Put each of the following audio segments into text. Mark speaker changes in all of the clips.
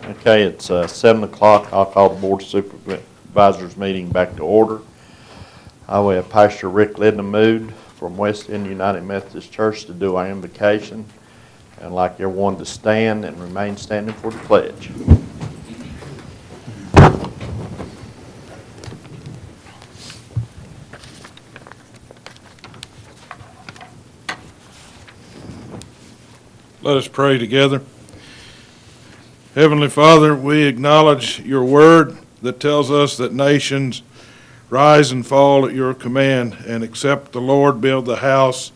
Speaker 1: Okay, it's 7 o'clock. I'll call the Board of Supervisors meeting back to order. I will have Pastor Rick Lindemood from West End United Methodist Church to do our invocation. And I'd like everyone to stand and remain standing for the pledge.
Speaker 2: Let us pray together. Heavenly Father, we acknowledge your word that tells us that nations rise and fall at your command, and except the Lord build the house,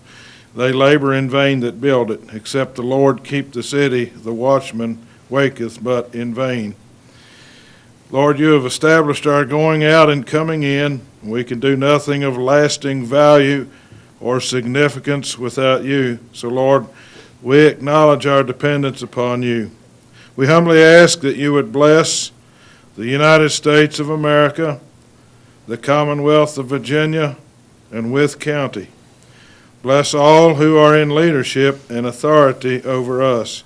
Speaker 2: they labor in vain that build it. Except the Lord keep the city, the watchman waketh but in vain. Lord, you have established our going out and coming in. We can do nothing of lasting value or significance without you. So, Lord, we acknowledge our dependence upon you. We humbly ask that you would bless the United States of America, the Commonwealth of Virginia, and Wythe County. Bless all who are in leadership and authority over us.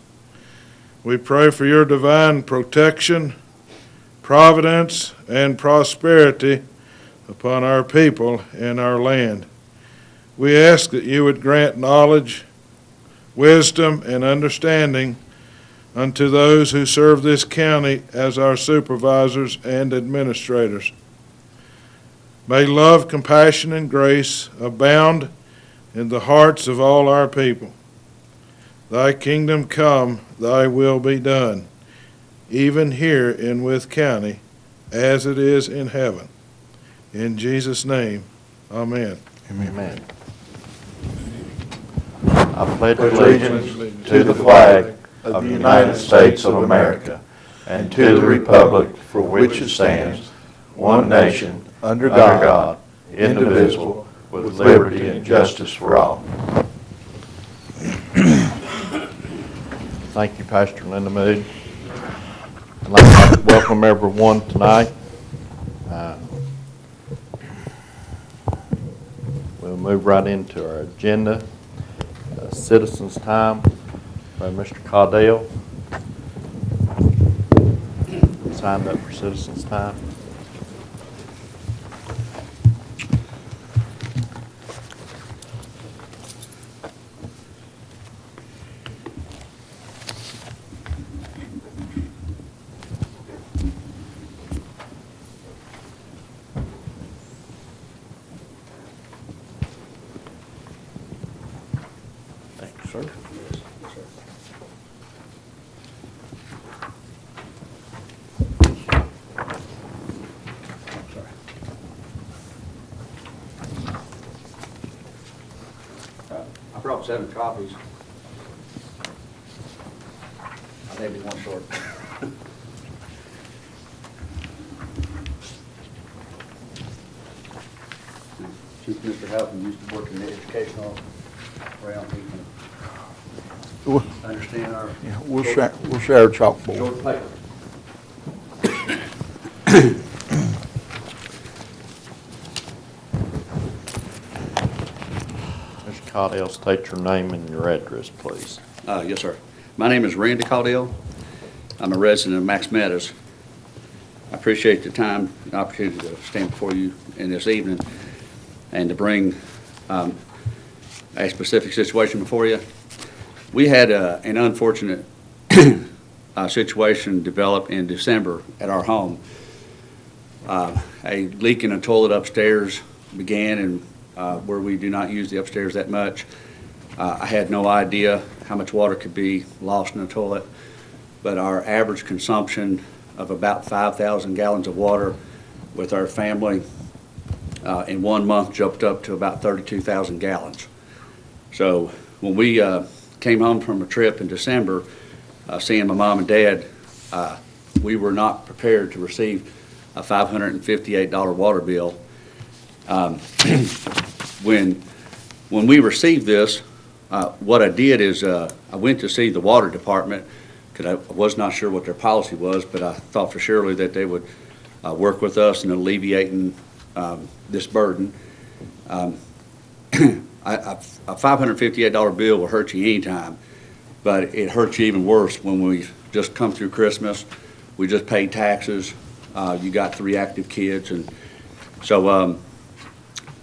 Speaker 2: We pray for your divine protection, providence, and prosperity upon our people and our land. We ask that you would grant knowledge, wisdom, and understanding unto those who serve this county as our supervisors and administrators. May love, compassion, and grace abound in the hearts of all our people. Thy kingdom come, thy will be done, even here in Wythe County, as it is in heaven. In Jesus' name, amen.
Speaker 1: Amen. I pledge allegiance to the flag of the United States of America and to the republic for which it stands, one nation, under God, indivisible, with liberty and justice for all. Thank you, Pastor Lindemood. I'd like to welcome everyone tonight. We'll move right into our agenda. Citizens' time by Mr. Caudell. Signed up for citizens' time. Thank you, sir.
Speaker 3: I brought 7 copies. I may be one short. Since Mr. Houghton used to work in the educational realm, he can understand our
Speaker 4: Yeah, we'll share a chalkboard.
Speaker 3: short paper.
Speaker 1: Mr. Caudell, state your name and your address, please.
Speaker 3: Yes, sir. My name is Randy Caudell. I'm a resident of Max Meadows. I appreciate the time and opportunity to stand before you in this evening and to bring a specific situation before you. We had an unfortunate situation develop in December at our home. A leak in a toilet upstairs began, and where we do not use the upstairs that much. I had no idea how much water could be lost in a toilet, but our average consumption of about 5,000 gallons of water with our family in 1 month jumped up to about 32,000 gallons. So when we came home from a trip in December, seeing my mom and dad, we were not prepared to receive a $558 water bill. When we received this, what I did is I went to see the water department because I was not sure what their policy was, but I thought for surely that they would work with us in alleviating this burden. A $558 bill will hurt you anytime, but it hurts you even worse when we just come through Christmas We just paid taxes. You got 3 active kids, and so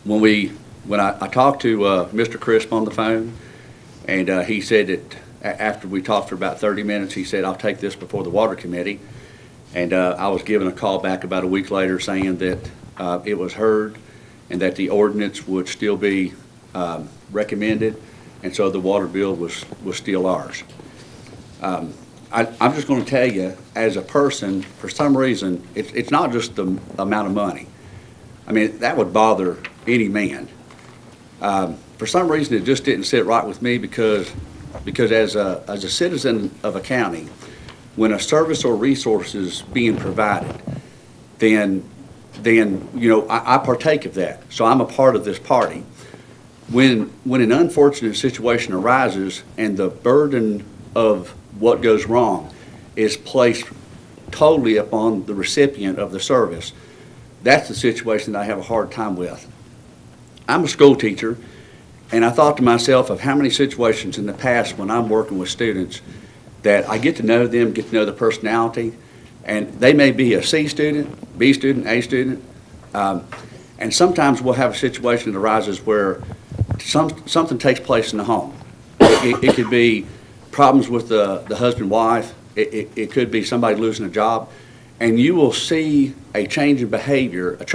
Speaker 3: when I talked to Mr. Crisp on the phone, and he said that after we talked for about 30 minutes, he said, "I'll take this before the Water Committee." And I was given a call back about a week later saying that it was heard and that the ordinance would still be recommended, and so the water bill was still ours. I'm just going to tell you, as a person, for some reason, it's not just the amount of money. I mean, that would bother any man. For some reason, it just didn't sit right with me because as a citizen of a county, when a service or resource is being provided, then I partake of that. So I'm a part of this party. When an unfortunate situation arises and the burden of what goes wrong is placed totally upon the recipient of the service, that's the situation that I have a hard time with. I'm a school teacher, and I thought to myself of how many situations in the past when I'm working with students that I get to know them, get to know their personality, and they may be a C student, B student, A student, and sometimes we'll have a situation that arises where something takes place in the home. It could be problems with the husband, wife. It could be somebody losing a job, and you will see a change in behavior, a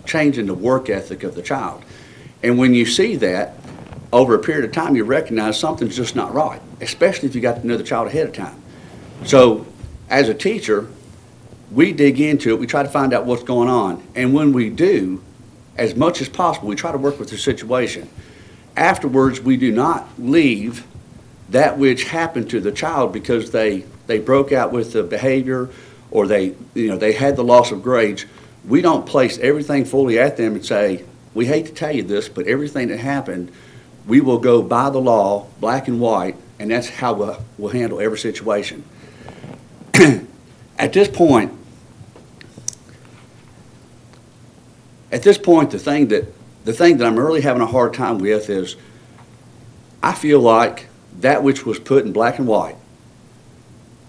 Speaker 3: change in the work ethic of the child. And when you see that, over a period of time, you recognize something's just not right, especially if you got to know the child ahead of time. So, as a teacher, we dig into it, we try to find out what's going on, and when we do, as much as possible, we try to work with the situation. Afterwards, we do not leave that which happened to the child because they broke out with the behavior or they had the loss of grades. We don't place everything fully at them and say, "We hate to tell you this, but everything that happened, we will go by the law, black and white, and that's how we'll handle every situation." At this point, the thing that I'm really having a hard time with is I feel like that which was put in black and white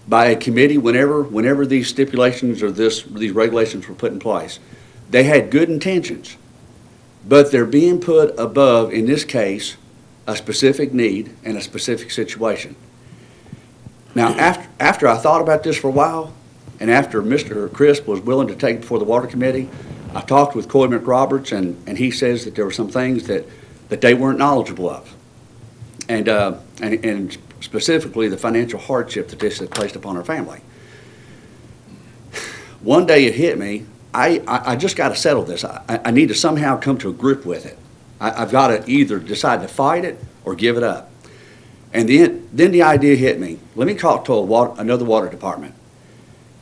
Speaker 3: by a committee whenever these stipulations or these regulations were put in place, they had good intentions, but they're being put above, in this case, a specific need and a specific situation. Now, after I thought about this for a while, and after Mr. Crisp was willing to take it before the Water Committee, I talked with Coy McRoberts, and he says that there were some things that they weren't knowledgeable of. And specifically the financial hardship that this had placed upon our family. One day it hit me, I just got to settle this. I need to somehow come to a grip with it. I've got to either decide to fight it or give it up. And then the idea hit me, let me talk to another water department.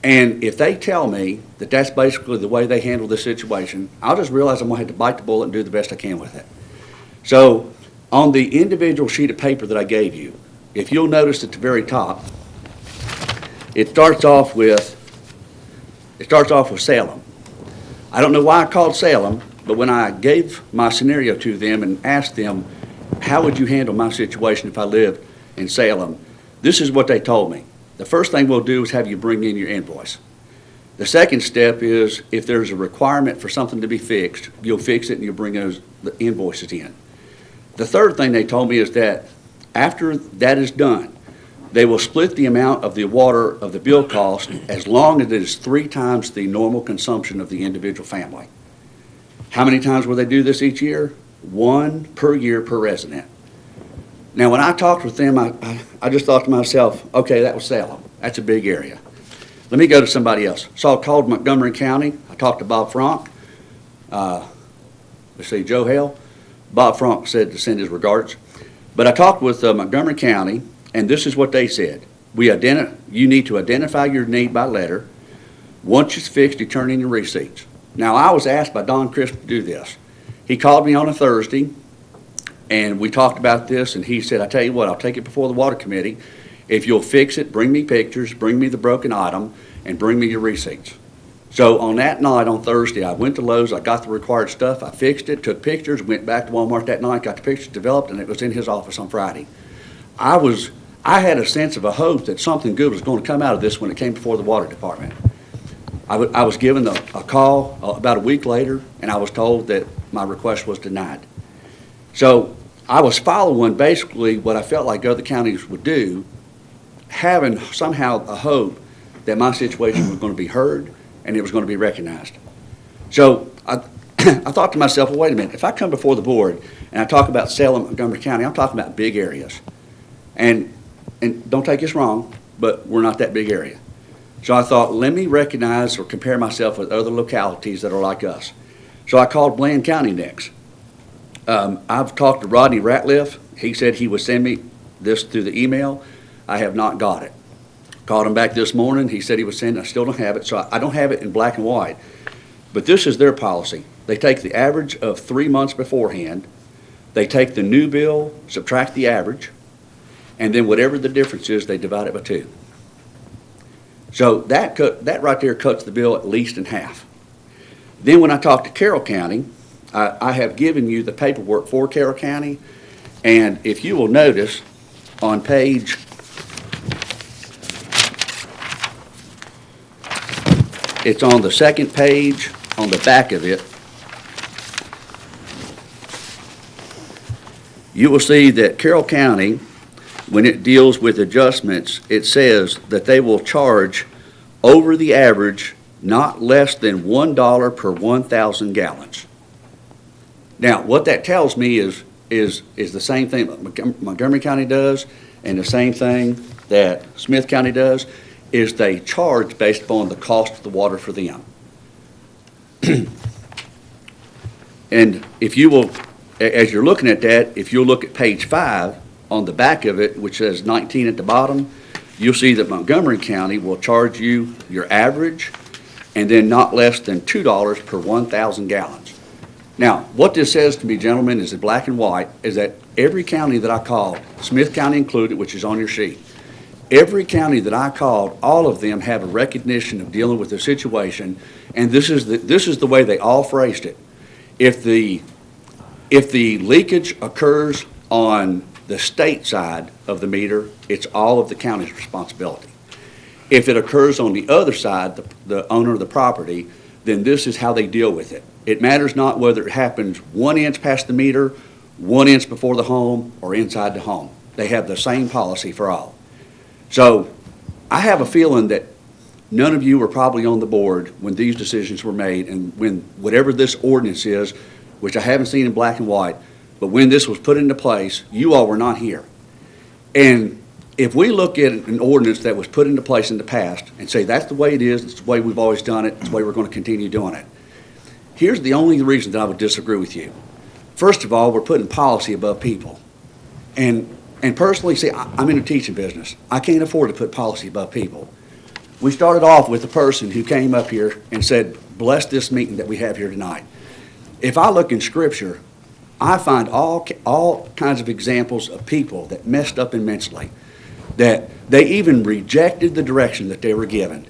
Speaker 3: And if they tell me that that's basically the way they handle this situation, I'll just realize I'm going to have to bite the bullet and do the best I can with it. So on the individual sheet of paper that I gave you, if you'll notice at the very top, it starts off with Salem. I don't know why I called Salem, but when I gave my scenario to them and asked them, how would you handle my situation if I lived in Salem, this is what they told me. The first thing we'll do is have you bring in your invoice. The second step is if there's a requirement for something to be fixed, you'll fix it and you'll bring the invoices in. The third thing they told me is that after that is done, they will split the amount of the water of the bill cost as long as it is 3 times the normal consumption of the individual family. How many times will they do this each year? 1 per year per resident. Now, when I talked with them, I just thought to myself, okay, that was Salem. That's a big area. Let me go to somebody else. So I called Montgomery County. I talked to Bob Frank. Joe Hale. Bob Frank said to send his regards. But I talked with Montgomery County, and this is what they said. You need to identify your need by letter. Once it's fixed, you turn in your receipts. Now, I was asked by Don Crisp to do this. He called me on a Thursday, and we talked about this, and he said, I tell you what, I'll take it before the Water Committee. If you'll fix it, bring me pictures, bring me the broken item, and bring me your receipts. So on that night, on Thursday, I went to Lowe's, I got the required stuff, I fixed it, took pictures, went back to Walmart that night, got the pictures developed, and it was in his office on Friday. I was I had a sense of a hope that something good was going to come out of this when it came before the water department. I was given a call about a week later, and I was told that my request was denied. So I was following basically what I felt like other counties would do, having somehow a hope that my situation was going to be heard and it was going to be recognized. So I thought to myself, well, wait a minute, if I come before the board and I talk about Salem, Montgomery County, I'm talking about big areas. And don't take this wrong, but we're not that big area. So I thought, let me recognize or compare myself with other localities that are like us. So I called Bland County next. I've talked to Rodney Ratliff. He said he would send me this through the email. I have not got it. Called him back this morning. He said he would send it. I still don't have it. So I don't have it in black and white. But this is their policy. They take the average of 3 months beforehand. They take the new bill, subtract the average, and then whatever the difference is, they divide it by 2. So that right there cuts the bill at least in half. Then when I talked to Carroll County, I have given you the paperwork for Carroll County, and if you will notice on page it's on the second page on the back of it, you will see that Carroll County, when it deals with adjustments, it says that they will charge over the average not less than $1 per 1,000 gallons. Now, what that tells me is the same thing that Montgomery County does, and the same thing that Smith County does, is they charge based upon the cost of the water for them. And if you will, as you're looking at that, if you'll look at page 5 on the back of it, which says 19 at the bottom, you'll see that Montgomery County will charge you your average and then not less than $2 per 1,000 gallons. Now, what this says to me, gentlemen, is in black and white, is that every county that I called, Smith County included, which is on your sheet, every county that I called, all of them have a recognition of dealing with the situation, and this is the way they all phrased it. If the leakage occurs on the state side of the meter, it's all of the county's responsibility. If it occurs on the other side, the owner of the property, then this is how they deal with it. It matters not whether it happens 1 inch past the meter, 1 inch before the home, or inside the home. They have the same policy for all. So I have a feeling that none of you were probably on the board when these decisions were made, and when whatever this ordinance is, which I haven't seen in black and white, but when this was put into place, you all were not here. And if we look at an ordinance that was put into place in the past and say that's the way it is, it's the way we've always done it, it's the way we're going to continue doing it, here's the only reason that I would disagree with you. First of all, we're putting policy above people. And personally, see, I'm in the teaching business. I can't afford to put policy above people. We started off with a person who came up here and said, bless this meeting that we have here tonight. If I look in Scripture, I find all kinds of examples of people that messed up immensely, that they even rejected the direction that they were given.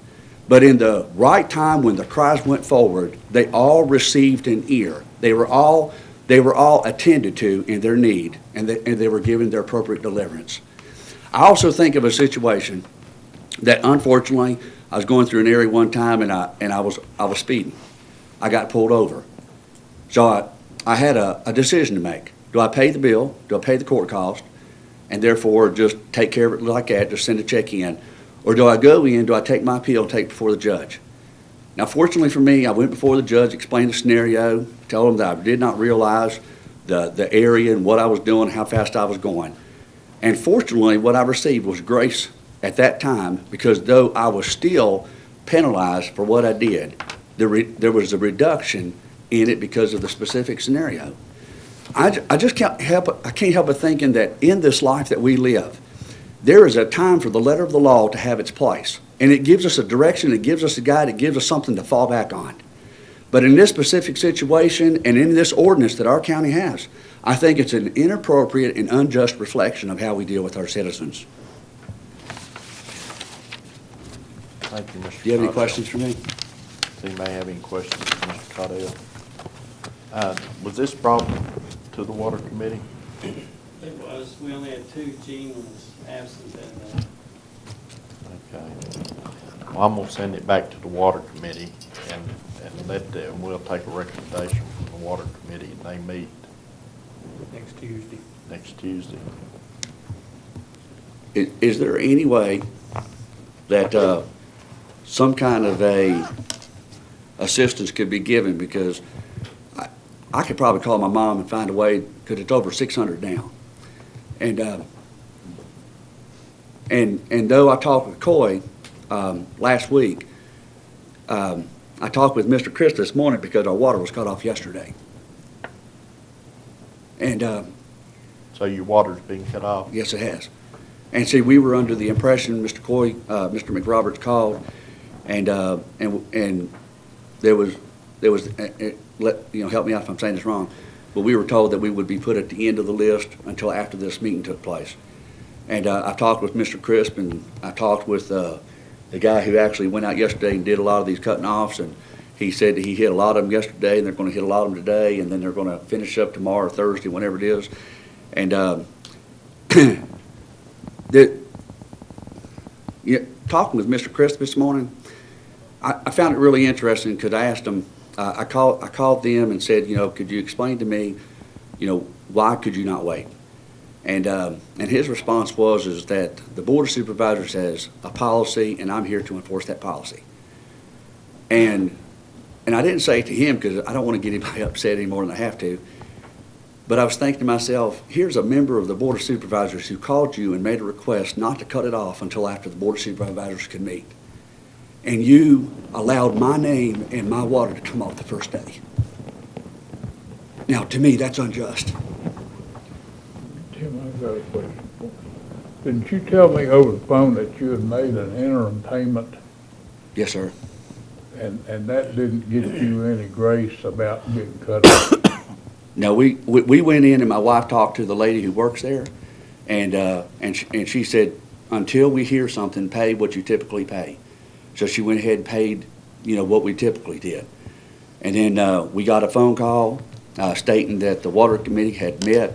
Speaker 3: But in the right time, when the cries went forward, they all received an ear. They were all attended to in their need, and they were given their appropriate deliverance. I also think of a situation that, unfortunately, I was going through an area one time, and I was speeding. I got pulled over. So I had a decision to make. Do I pay the bill? Do I pay the court cost? And therefore just take care of it like that, just send a check in? Or do I go in, do I take my appeal and take it before the judge? Now, fortunately for me, I went before the judge, explained the scenario, told him that I did not realize the area and what I was doing, how fast I was going. And fortunately, what I received was grace at that time, because though I was still penalized for what I did, there was a reduction in it because of the specific scenario. I just can't help but thinking that in this life that we live, there is a time for the letter of the law to have its place. And it gives us a direction, it gives us a guide, it gives us something to fall back on. But in this specific situation and in this ordinance that our county has, I think it's an inappropriate and unjust reflection of how we deal with our citizens.
Speaker 1: Thank you, Mr.
Speaker 3: Do you have any
Speaker 1: Cottrell.
Speaker 3: questions for me?
Speaker 1: Does anybody have any questions for Mr. Cottrell? Was this brought to the Water Committee?
Speaker 5: It was, we only had two. Gene was absent that day.
Speaker 1: Okay. Well, I'm gonna send it back to the water committee and let them, we'll take a recommendation from the water committee and they meet
Speaker 5: Next Tuesday.
Speaker 1: next Tuesday.
Speaker 3: Is there any way that some kind of a assistance could be given? Because I could probably call my mom and find a way, because it's over 600 now. And though I talked with Coy last week, I talked with Mr. Chris this morning because our water was cut off yesterday. And
Speaker 1: So your water's being cut off?
Speaker 3: yes, it has. And see, we were under the impression, Mr. Coy, Mr. McRoberts called, and there was, help me out if I'm saying this wrong, but we were told that we would be put at the end of the list until after this meeting took place. And I talked with Mr. Crisp, and I talked with the guy who actually went out yesterday and did a lot of these cutting offs, and he said that he hit a lot of them yesterday, and they're gonna hit a lot of them today, and then they're gonna finish up tomorrow or Thursday, whenever it is. And talking with Mr. Crisp this morning, I found it really interesting, because I asked him, I called them and said, could you explain to me, why could you not wait? And his response is that the Board of Supervisors has a policy, and I'm here to enforce that policy. And I didn't say it to him because I don't want to get anybody upset any more than I have to. But I was thinking to myself, here's a member of the Board of Supervisors who called you and made a request not to cut it off until after the Board of Supervisors could meet. And you allowed my name and my water to come off the first day. Now, to me, that's unjust.
Speaker 4: Tim, I've got a question. Didn't you tell me over the phone that you had made an interim payment,
Speaker 3: Yes, sir.
Speaker 4: and that didn't get you any grace about getting cut off?
Speaker 3: No, we went in and my wife talked to the lady who works there, and she said, until we hear something, pay what you typically pay. So she went ahead and paid, what we typically did. And then we got a phone call stating that the water committee had met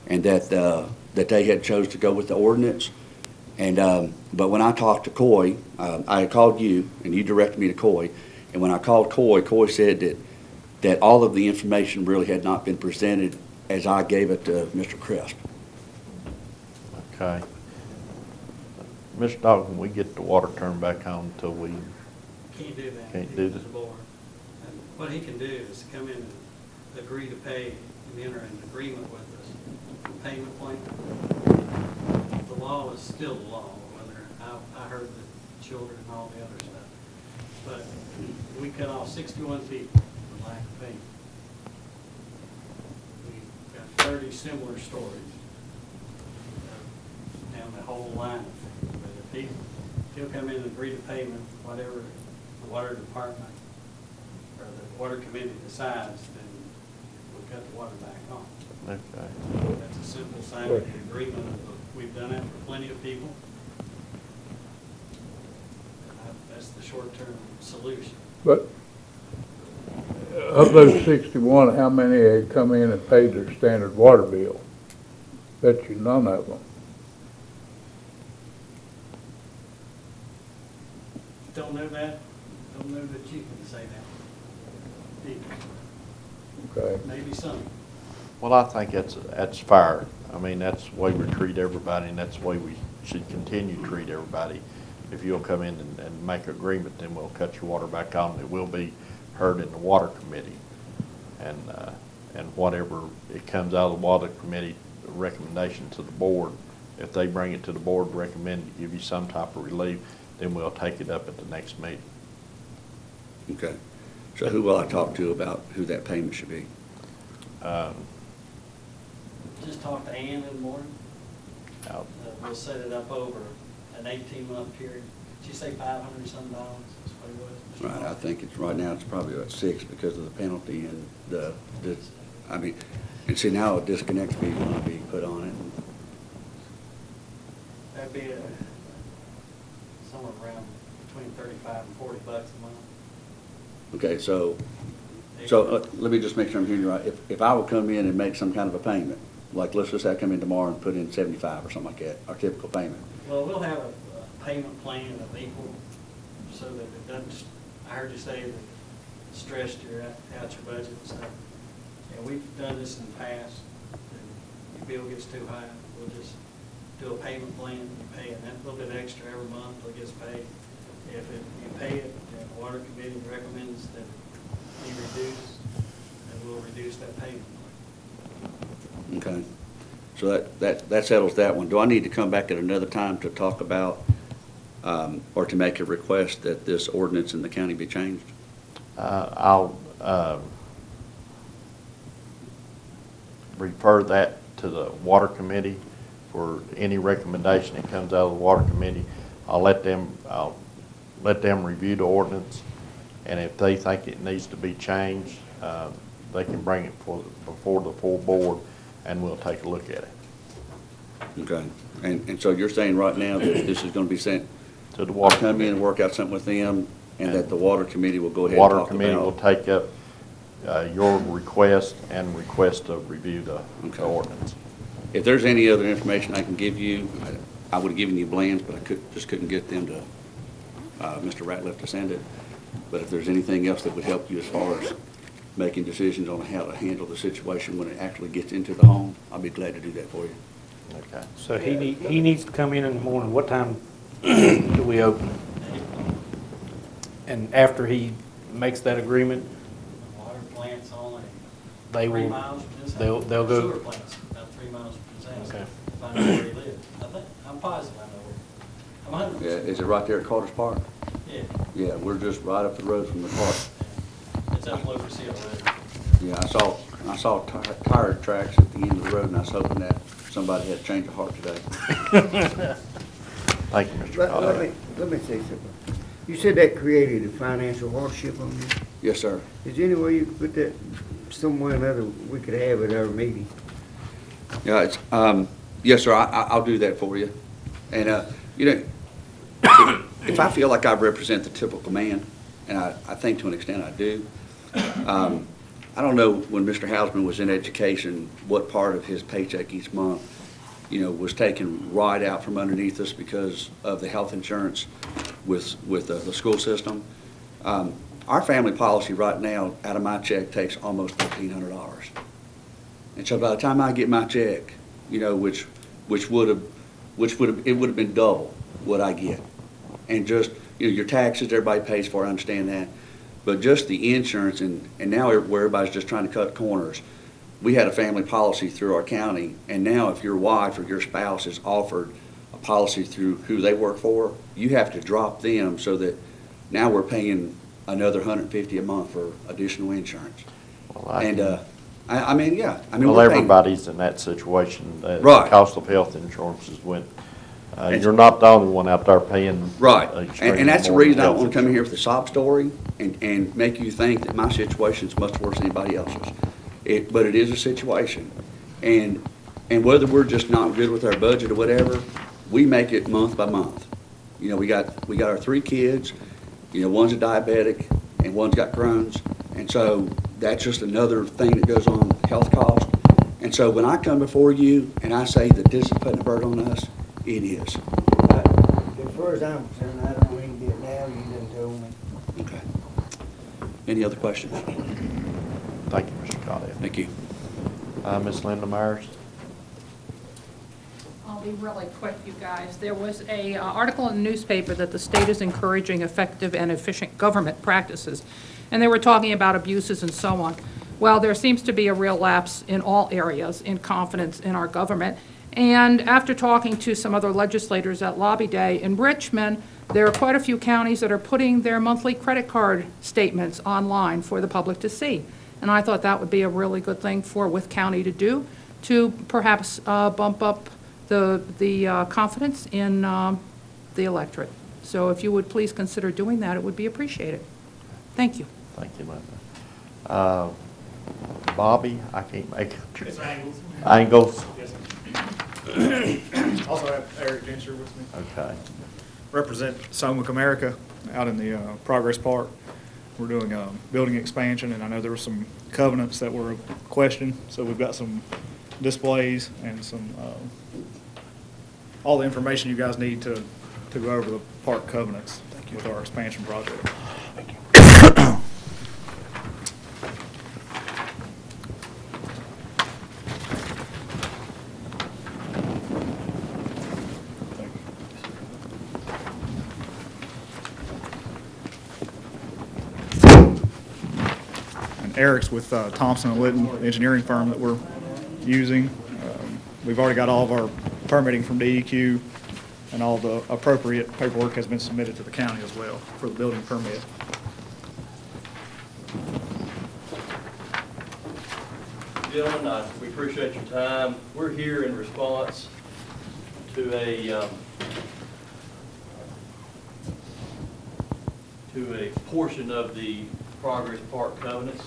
Speaker 3: and that they had chose to go with the ordinance. And but when I talked to Coy, I had called you and you directed me to Coy. And when I called Coy, Coy said that all of the information really had not been presented as I gave it to Mr. Crisp.
Speaker 1: Okay. Mr. Dawson, we get the water turned back on until we,
Speaker 5: Can't do that.
Speaker 1: Can't do
Speaker 5: It's
Speaker 1: that.
Speaker 5: the board. And what he can do is come in and agree to pay and enter an agreement with us, a payment plan. The law is still the law, whether, I heard the children and all the other stuff. But we cut off 61 people for lack of payment. We've got 30 similar stories down the whole line of things. But if he'll come in and agree to payment, whatever the water department or the water committee decides, then we'll cut the water back on.
Speaker 1: okay.
Speaker 5: That's a simple sign of the agreement. We've done that for plenty of people. And that's the short-term solution.
Speaker 4: But of those 61, how many had come in and paid their standard water bill? Bet you none of them.
Speaker 5: Don't know that. Don't know that you can say that.
Speaker 4: Okay.
Speaker 5: Maybe some.
Speaker 1: Well, I think that's fair. I mean, that's the way we treat everybody, and that's the way we should continue to treat everybody. If you'll come in and make an agreement, then we'll cut your water back on. It will be heard in the water committee. And whatever it comes out of the water committee, the recommendation to the board, if they bring it to the board, recommend to give you some type of relief, then we'll take it up at the next meeting.
Speaker 3: Okay. So who will I talk to about who that payment should be?
Speaker 5: Just talk to Ann in the morning.
Speaker 1: I'll-
Speaker 5: We'll set it up over an 18-month period. Did you say $500 some dollars? That's what it was? Mr.
Speaker 3: Right, I
Speaker 5: Moss?
Speaker 3: think it's, right now, it's probably about 6 because of the penalty and I mean, and see, now a disconnect fee is going to be put on it.
Speaker 5: That'd be somewhere around between $35 and $40 a month.
Speaker 3: Okay, so let me just make sure I'm hearing you right. If I would come in and make some kind of a payment, like, let's just have come in tomorrow and put in 75 or something like that, our typical payment.
Speaker 5: Well, we'll have a payment plan of equal, so that it doesn't, I heard you say that stressed out your budget and stuff. And we've done this in the past, and your bill gets too high, we'll just do a payment plan, you pay it that little bit extra every month till it gets paid. If you pay it, and the water committee recommends that it be reduced, then we'll reduce that payment plan.
Speaker 3: Okay. So that settles that one. Do I need to come back at another time to talk about, or to make a request that this ordinance in the county be changed?
Speaker 1: I'll refer that to the water committee for any recommendation that comes out of the water committee. I'll let them review the ordinance, and if they think it needs to be changed, they can bring it before the full board, and we'll take a look at it.
Speaker 3: Okay. And so you're saying right now that this is going to be sent,
Speaker 1: To the water
Speaker 3: come in
Speaker 1: committee.
Speaker 3: and work out something with them, and that the water committee will go ahead and
Speaker 1: Water
Speaker 3: talk
Speaker 1: committee will
Speaker 3: about?
Speaker 1: take up your request and request to review the
Speaker 3: Okay.
Speaker 1: ordinance.
Speaker 3: If there's any other information I can give you, I would have given you Blends, but I just couldn't get them to, Mr. Ratliff to send it. But if there's anything else that would help you as far as making decisions on how to handle the situation when it actually gets into the home, I'll be glad to do that for you.
Speaker 1: Okay.
Speaker 6: So he needs to come in the morning. What time do we open? And after he makes that agreement,
Speaker 5: The water plant's only
Speaker 6: they
Speaker 5: 3
Speaker 6: will,
Speaker 5: miles from his house.
Speaker 6: they'll go.
Speaker 5: Sewer plant's about 3 miles from his house.
Speaker 6: Okay.
Speaker 5: If I know where he lives. I'm positive I know where. I'm 100%.
Speaker 3: Yeah, is it right there at Carter's Park?
Speaker 5: Yeah,
Speaker 3: Yeah, we're just right up the road from the park.
Speaker 5: it's up Lower Seal Road.
Speaker 3: Yeah, I saw tire tracks at the end of the road, and I was hoping that somebody had a change of heart today.
Speaker 1: Thank you, Mr.
Speaker 7: Let
Speaker 1: Collier.
Speaker 7: me say something. You said that created a financial hardship on you.
Speaker 3: Yes, sir.
Speaker 7: Is there any way you could put that somewhere or another we could have at our meeting?
Speaker 3: Yeah, it's, yes, sir, I'll do that for you. And, you know, if I feel like I represent the typical man, and I think to an extent I do, I don't know when Mr. Hausman was in education, what part of his paycheck each month, you know, was taken right out from underneath us because of the health insurance with the school system. Our family policy right now, out of my check, takes almost $1,500. And so by the time I get my check, you know, which would have been double what I get. And just, you know, your taxes, everybody pays for, I understand that. But just the insurance, and now where everybody's just trying to cut corners. We had a family policy through our county, and now if your wife or your spouse is offered a policy through who they work for, you have to drop them so that now we're paying another $150 a month for additional insurance.
Speaker 1: Well,
Speaker 3: I mean, yeah, I mean,
Speaker 1: well,
Speaker 3: we're paying.
Speaker 1: everybody's in that situation. The
Speaker 3: Right.
Speaker 1: cost of health insurance is went, you're not the only one out there paying.
Speaker 3: Right,
Speaker 1: extremely
Speaker 3: and that's the
Speaker 1: more than
Speaker 3: reason I
Speaker 1: health
Speaker 3: want to come in here
Speaker 1: insurance.
Speaker 3: with a sob story and make you think that my situation's much worse than anybody else's. But it is a situation, and whether we're just not good with our budget or whatever, we make it month by month. You know, we got our 3 kids, you know, one's a diabetic and one's got Crohn's, and so that's just another thing that goes on health cost. And so when I come before you and I say that this is putting a burden on us, it is.
Speaker 7: As far as I'm concerned, I don't need it now, you done told me.
Speaker 3: Okay. Any other questions?
Speaker 1: Thank you, Mr. Collier.
Speaker 3: Thank you.
Speaker 1: Ms. Linda Myers?
Speaker 8: I'll be really quick, you guys. There was a article in the newspaper that the state is encouraging effective and efficient government practices, and they were talking about abuses and so on. Well, there seems to be a real lapse in all areas in confidence in our government. And after talking to some other legislators at Lobby Day in Richmond, there are quite a few counties that are putting their monthly credit card statements online for the public to see. And I thought that would be a really good thing for Wythe County to do, to perhaps bump up the confidence in the electorate. So if you would please consider doing that, it would be appreciated. Thank you.
Speaker 1: Thank you, Linda. Bobby, I can't make it.
Speaker 9: It's Angles.
Speaker 1: Angles?
Speaker 9: Yes, sir. Also have Eric Genscher with me.
Speaker 1: Okay.
Speaker 9: Represent Somac America out in the Progress Park. We're doing a building expansion, and I know there were some covenants that were questioned, so we've got some displays and some, all the information you guys need to go over the park covenants with our expansion project. And Eric's with Thompson and Litton, the engineering firm that we're using. We've already got all of our permitting from DEQ, and all the appropriate paperwork has been submitted to the county as well for the building permit.
Speaker 10: Gentlemen, we appreciate your time. We're here in response to a portion of the Progress Park covenants,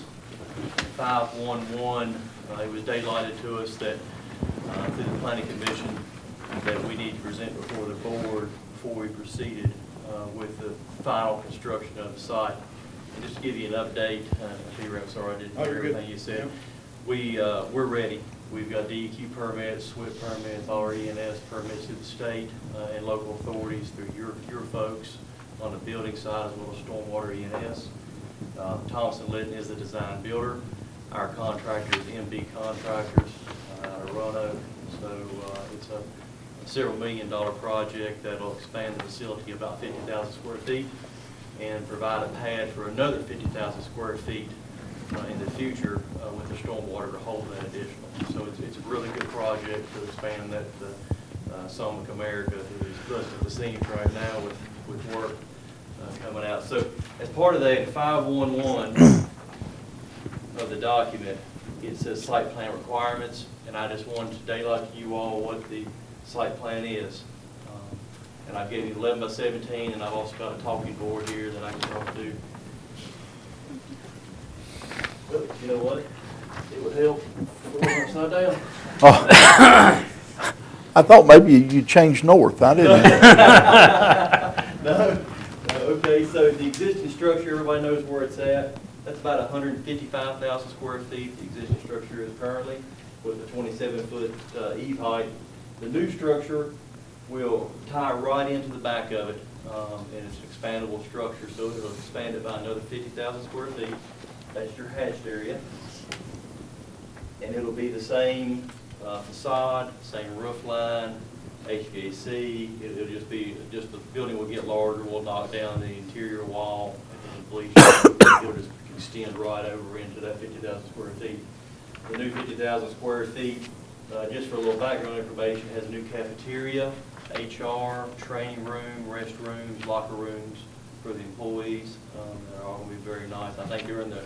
Speaker 10: 511. It was daylighted to us that through the Planning Commission that we need to present before the board before we proceeded with the final construction of the site. And just to give you an update, Peter, I'm sorry I didn't hear everything you said. We're ready. We've got DEQ permits, SWIP permits, RENS permits through the state and local authorities through your folks on the building side as well as stormwater ENS. Thompson Litton is the design builder. Our contractor is MD Contractors out of Roanoke. So it's a several $million project that will expand the facility about 50,000 square feet and provide a pad for another 50,000 square feet in the future with the stormwater to hold that additional. So it's a really good project to expand that Sonoma America, who is busting at the seams right now with work coming out. So as part of that 511 of the document, it says site plan requirements, and I just wanted to daylight to you all what the site plan is. And I've given you 11 by 17, and I've also got a talking board here that I can talk to. Well, you know what? It would help if it wasn't upside down.
Speaker 11: Oh. I thought maybe you changed north. I didn't.
Speaker 10: No. Okay, so the existing structure, everybody knows where it's at. That's about 155,000 square feet, the existing structure is currently, with a 27-foot eave height. The new structure will tie right into the back of it, and it's an expandable structure, so it'll expand it by another 50,000 square feet. That's your hatched area. And it'll be the same facade, same roof line, HVAC. It'll just be, the building will get larger, we'll knock down the interior wall and the bleaching. It'll just extend right over into that 50,000 square feet. The new 50,000 square feet, just for a little background information, has a new cafeteria, HR, training room, restrooms, locker rooms for the employees. They're all going to be very nice. I think during the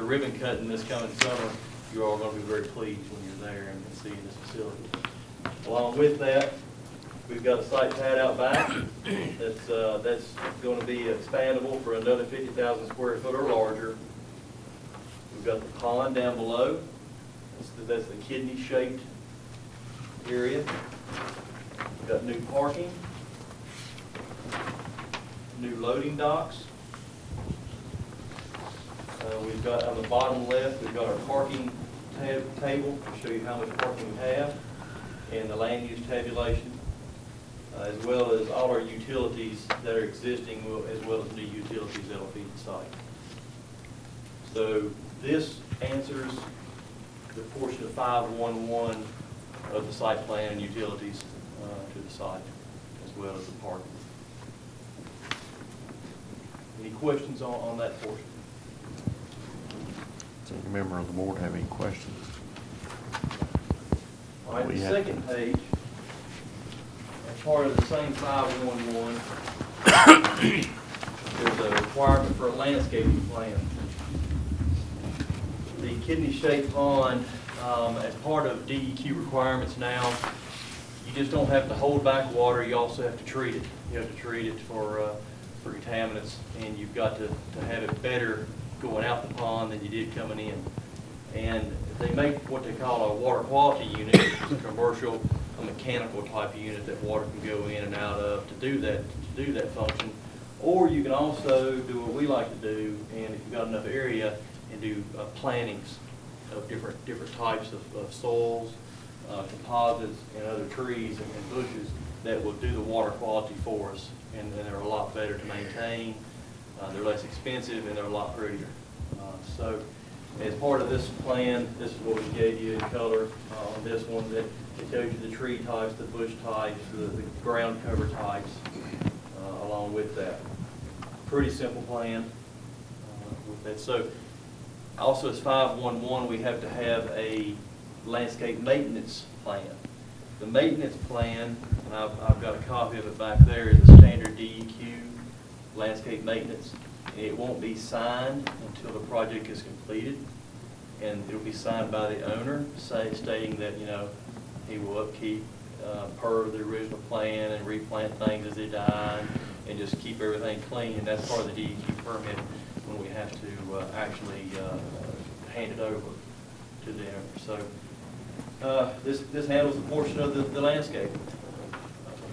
Speaker 10: ribbon cutting this coming summer, you're all going to be very pleased when you're there and seeing this facility. Along with that, we've got a site pad out back that's going to be expandable for another 50,000 square foot or larger. We've got the pond down below. That's the kidney-shaped area. We've got new parking, new loading docks. We've got on the bottom left, we've got our parking table to show you how much parking we have, and the land use tabulation, as well as all our utilities that are existing, as well as new utilities that will feed the site. So this answers the portion of 511 of the site plan and utilities to the site, as well as the parking. Any questions on that portion?
Speaker 1: Does any member of the board have any questions?
Speaker 10: All right, the second page, as part of the same 511, there's a requirement for a landscaping plan. The kidney-shaped pond, as part of DEQ requirements now, you just don't have to hold back water, you also have to treat it. You have to treat it for contaminants, and you've got to have it better going out the pond than you did coming in. And they make what they call a water quality unit, which is a commercial, a mechanical type unit that water can go in and out of to do that function. Or you can also do what we like to do, and if you've got enough area, and do plantings of different types of soils, composites, and other trees and bushes that will do the water quality for us, and they're a lot better to maintain. They're less expensive, and they're a lot prettier. So as part of this plan, this is what we gave you in color on this one, that it tells you the tree types, the bush types, the ground cover types, along with that. Pretty simple plan with that. So also as 511, we have to have a landscape maintenance plan. The maintenance plan, and I've got a copy of it back there, is a standard DEQ landscape maintenance. It won't be signed until the project is completed, and it'll be signed by the owner, stating that, you know, he will upkeep per the original plan and replant things as they die, and just keep everything clean. And that's part of the DEQ permit when we have to actually hand it over to the owner. So this handles a portion of the landscape.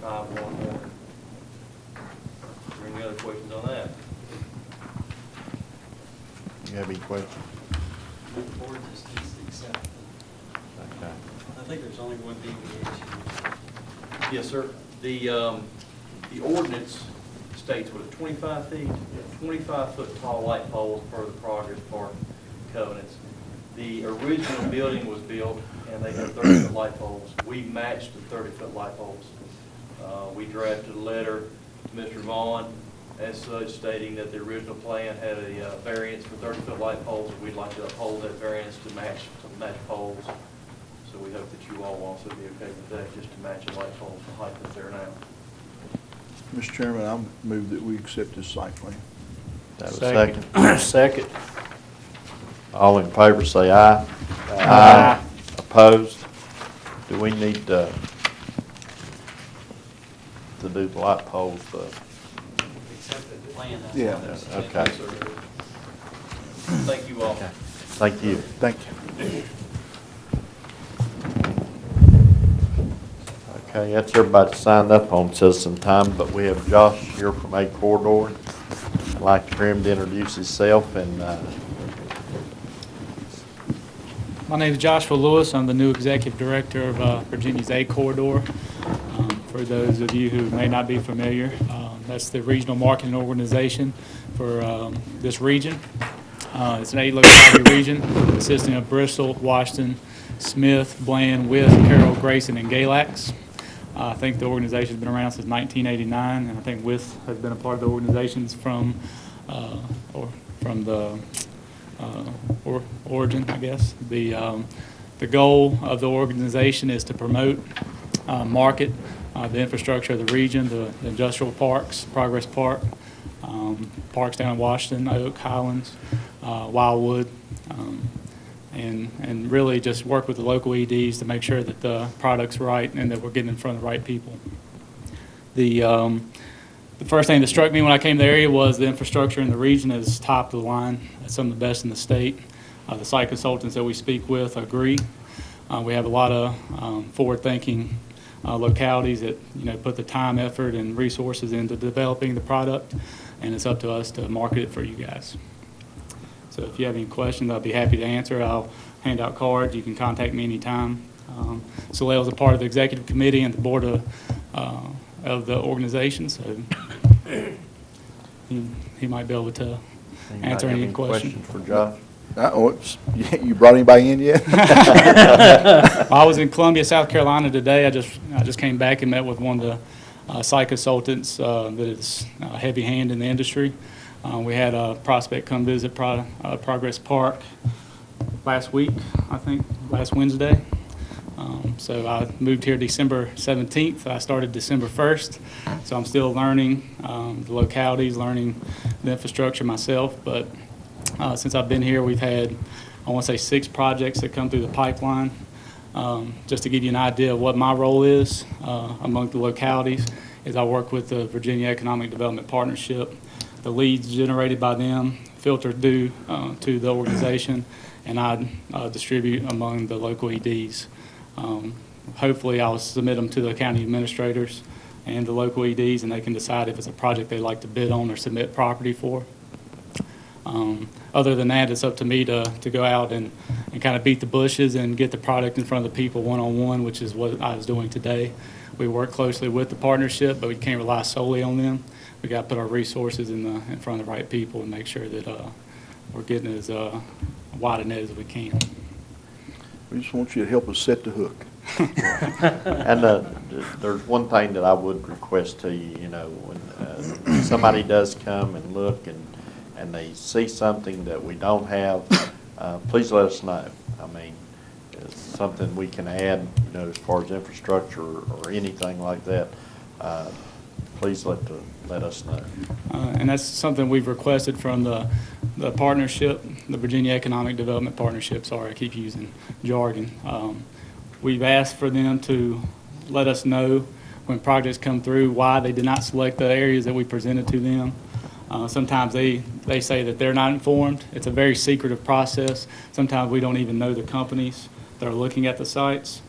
Speaker 10: 511. Are there any other questions on that?
Speaker 1: You have any questions?
Speaker 5: The board just needs to accept it.
Speaker 1: Okay.
Speaker 5: I think there's only one deviation.
Speaker 10: Yes, sir. The ordinance states, what, 25 feet? 25-foot tall light poles per the Progress Park covenants. The original building was built, and they had 30-foot light poles. We matched the 30-foot light poles. We drafted a letter to Mr. Vaughn as such, stating that the original plan had a variance for 30-foot light poles. We'd like to uphold that variance to match poles. So we hope that you all will also be okay with that, just to match the light poles, the height that's there now.
Speaker 11: Mr. Chairman, I move that we accept this site plan.
Speaker 1: Have a second?
Speaker 6: Second.
Speaker 1: All in favor say aye. Aye. Opposed? Do we need to do the light poles?
Speaker 5: Except that the plan has.
Speaker 11: Yeah.
Speaker 1: Okay.
Speaker 10: Yes, sir. Thank you all.
Speaker 1: Okay. Thank you.
Speaker 11: Thank you.
Speaker 1: Okay, that's everybody signed up on citizen time, but we have Josh here from A Corridor. I'd like for him to introduce himself and,
Speaker 12: My name is Joshua Lewis. I'm the new executive director of Virginia's A Corridor. For those of you who may not be familiar, that's the regional marketing organization for this region. It's an 8-locality region consisting of Bristol, Washington, Smith, Bland, Wythe, Carroll, Grayson, and Galax. I think the organization's been around since 1989, and I think Wythe has been a part of the organizations from the origin, I guess. The goal of the organization is to promote, market the infrastructure of the region, the industrial parks, Progress Park, parks down in Washington, Oak, Highlands, Wildwood, and really just work with the local EDs to make sure that the product's right and that we're getting in front of the right people. The first thing that struck me when I came to the area was the infrastructure in the region is top of the line. It's some of the best in the state. The site consultants that we speak with agree. We have a lot of forward-thinking localities that, you know, put the time, effort, and resources into developing the product, and it's up to us to market it for you guys. So if you have any questions, I'll be happy to answer. I'll hand out cards. You can contact me anytime. Soleil is a part of the executive committee and the board of the organization, so he might be able to answer any questions.
Speaker 1: For Josh?
Speaker 11: You brought anybody in yet?
Speaker 12: I was in Columbia, South Carolina today. I just came back and met with one of the site consultants that is a heavy hand in the industry. We had a prospect come visit Progress Park last week, I think, last Wednesday. So I moved here December 17th. I started December 1st. So I'm still learning the localities, learning the infrastructure myself. But since I've been here, we've had, I want to say, 6 projects that come through the pipeline. Just to give you an idea of what my role is among the localities, is I work with the Virginia Economic Development Partnership. The leads generated by them filter due to the organization, and I distribute among the local EDs. Hopefully I'll submit them to the county administrators and the local EDs, and they can decide if it's a project they'd like to bid on or submit property for. Other than that, it's up to me to go out and and kind of beat the bushes and get the product in front of the people one-on-one, which is what I was doing today. We work closely with the partnership, but we can't rely solely on them. We got to put our resources in front of the right people and make sure that we're getting as wide a net as we can.
Speaker 11: We just want you to help us set the hook.
Speaker 1: And there's one thing that I would request to you, you know, when somebody does come and look and they see something that we don't have, please let us know. I mean, it's something we can add, you know, as far as infrastructure or anything like that. Please let us know.
Speaker 12: And that's something we've requested from the partnership, the Virginia Economic Development Partnership. Sorry, I keep using jargon. We've asked for them to let us know when projects come through why they did not select the areas that we presented to them. Sometimes they say that they're not informed. It's a very secretive process. Sometimes we don't even know the companies that are looking at the sites.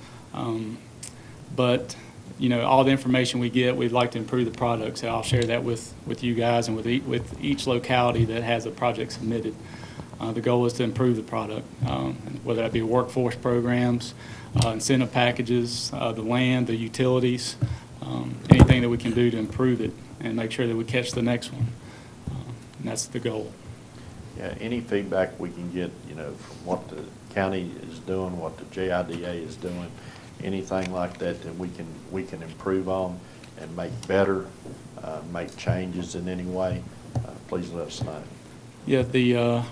Speaker 12: But you know, all the information we get, we'd like to improve the product. So I'll share that with you guys and with each locality that has a project submitted. The goal is to improve the product, whether that be workforce programs, incentive packages, the land, the utilities, anything that we can do to improve it and make sure that we catch the next one. And that's the goal.
Speaker 1: Yeah, any feedback we can get, you know, from what the county is doing, what the JIDA is doing, anything like that that we can improve on and make better, make changes in any way, please let us know.
Speaker 12: Yeah,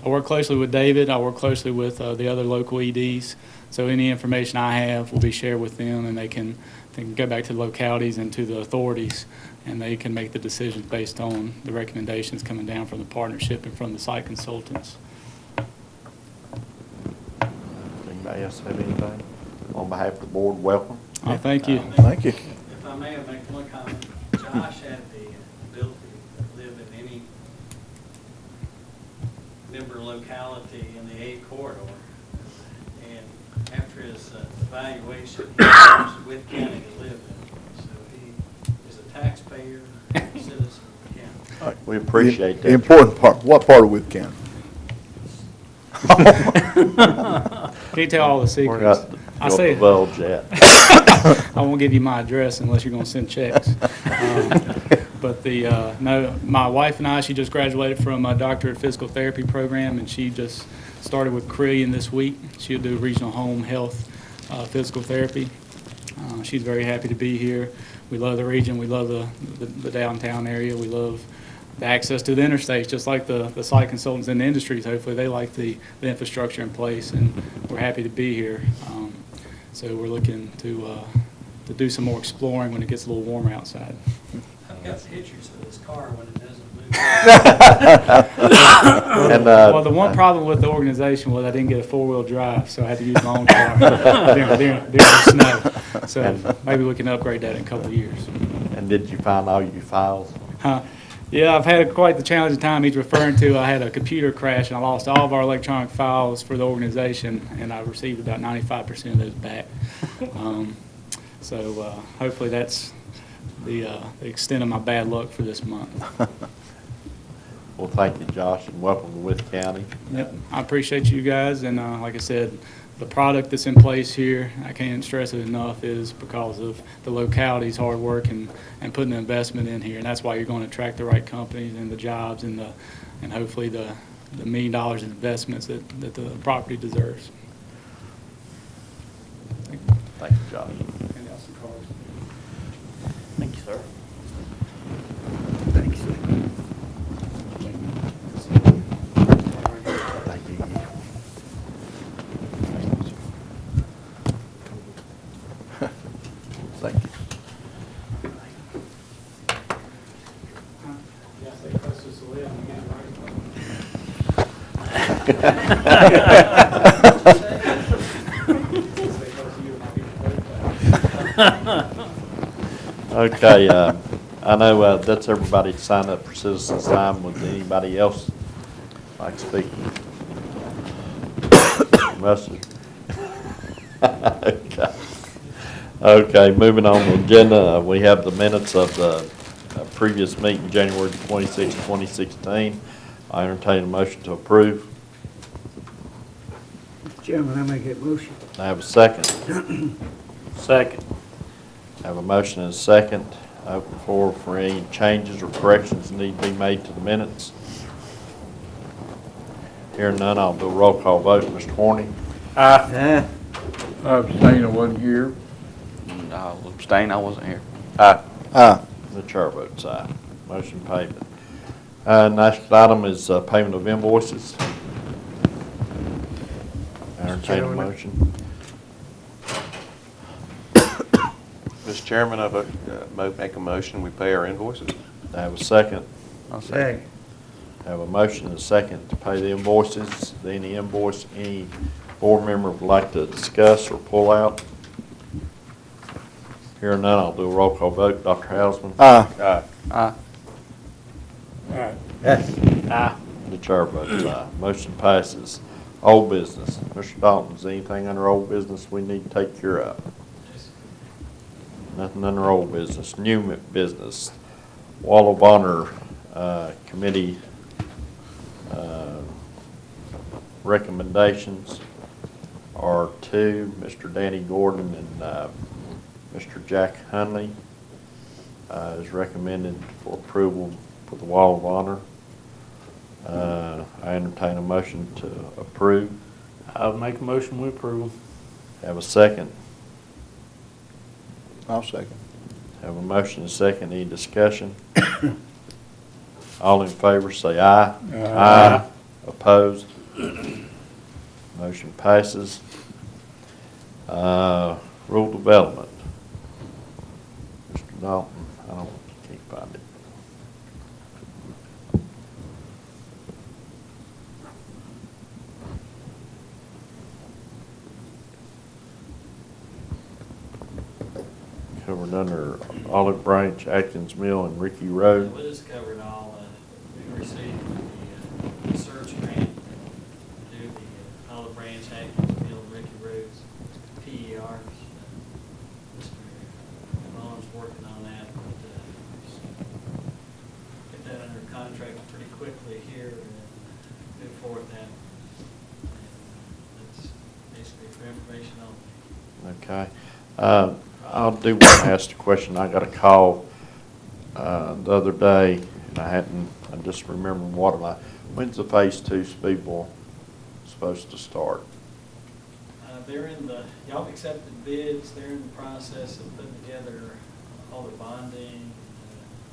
Speaker 12: I work closely with David. I work closely with the other local EDs. So any information I have will be shared with them, and they can go back to the localities and to the authorities, and they can make the decisions based on the recommendations coming down from the partnership and from the site consultants.
Speaker 1: Anybody else have anything? On behalf of the board, welcome.
Speaker 12: Thank you.
Speaker 11: Thank you.
Speaker 5: If I may make one comment, Josh had the ability to live in any member locality in the A corridor. And after his evaluation, he chose Wythe County to live in. So he is a taxpayer, a citizen of the county.
Speaker 11: All right.
Speaker 1: We appreciate that.
Speaker 11: The important part, what part of Wythe County?
Speaker 12: Can't tell all the
Speaker 1: We're
Speaker 12: secrets.
Speaker 1: not
Speaker 12: I
Speaker 1: going to
Speaker 12: say
Speaker 1: divulge that.
Speaker 12: I won't give you my address unless you're going to send checks. But no, my wife and I, she just graduated from a doctorate physical therapy program, and she just started with Carillion this week. She'll do regional home health physical therapy. She's very happy to be here. We love the region. We love the downtown area. We love the access to the interstates, just like the site consultants in the industries. Hopefully they like the infrastructure in place, and we're happy to be here. So we're looking to do some more exploring when it gets a little warmer outside.
Speaker 5: I've got pictures of this car when it doesn't move.
Speaker 1: And,
Speaker 12: Well, the one problem with the organization was I didn't get a four-wheel drive, so I had to use my own car during the snow. So maybe we can upgrade that in a couple of years.
Speaker 1: and did you find all your files?
Speaker 12: Yeah, I've had quite the challenging time he's referring to. I had a computer crash, and I lost all of our electronic files for the organization, and I received about 95% of those back. So hopefully that's the extent of my bad luck for this month.
Speaker 1: Well, thank you, Josh, and welcome to Wythe County.
Speaker 12: Yep, I appreciate you guys, and like I said, the product that's in place here, I can't stress it enough, is because of the locality's hard work and putting the investment in here, and that's why you're going to attract the right companies and the jobs and hopefully the $1 million in investments that the property deserves.
Speaker 1: Thank you, Josh.
Speaker 12: Hand out some cards.
Speaker 6: Thank you, sir.
Speaker 11: Thanks.
Speaker 1: Thank you.
Speaker 11: Thank you.
Speaker 12: Yeah, stay close to Celia, I'm gonna get it right. Stay close to you, and I'll get it right.
Speaker 1: Okay, I know that's everybody signed up for citizens' time. Would anybody else like to speak? Mustard? Okay. Okay, moving on to the agenda, we have the minutes of the previous meeting, January 26, 2016. I entertain a motion to approve.
Speaker 7: Chairman, I make that motion.
Speaker 1: I have a second.
Speaker 6: Second.
Speaker 1: I have a motion and a second. Open the floor for any changes or corrections that need to be made to the minutes. Hearing none, I'll do a roll call vote. Mr. Horny?
Speaker 6: Aye.
Speaker 4: I abstain, I wasn't here.
Speaker 13: I'll abstain, I wasn't here.
Speaker 11: Aye.
Speaker 1: The chair votes aye. Motion payment. Next item is payment of invoices. Entertain a motion.
Speaker 13: Mr. Chairman, I make a motion, we pay our invoices.
Speaker 1: I have a second.
Speaker 13: I'll say.
Speaker 7: Second.
Speaker 1: I have a motion and a second to pay the invoices. Any invoice any board member would like to discuss or pull out? Hearing none, I'll do a roll call vote. Dr. Hausman?
Speaker 11: Aye.
Speaker 13: Aye.
Speaker 6: Aye.
Speaker 1: The chair votes aye. Motion passes. Old business. Mr. Dalton, is anything under old business we need to take care of? Nothing under old business. New business. Wall of Honor Committee recommendations are two, Mr. Danny Gordon and Mr. Jack Hunley is recommended for approval for the Wall of Honor. I entertain a motion to approve.
Speaker 6: I would make a motion, we approve.
Speaker 1: Have a second.
Speaker 11: I'll second.
Speaker 1: Have a motion and a second. Any discussion? All in favor say aye. Aye. Opposed? Motion passes. Rural development. Mr. Dalton, can't find it. Covered under Olive Branch, Atkins Mill, and Ricky Road.
Speaker 5: We just covered all, we received the search grant to do the Olive Branch, Atkins Mill, Ricky Roads, PERs. Mr. Mullins working on that, but get that under contract pretty quickly here and move forward with that. That's basically for information only.
Speaker 1: Okay. I do want to ask the question. I got a call the other day, and I just remembered Waterline. When's the Phase 2 speedball supposed to start?
Speaker 5: They're y'all have accepted bids, they're in the process of putting together all the bonding,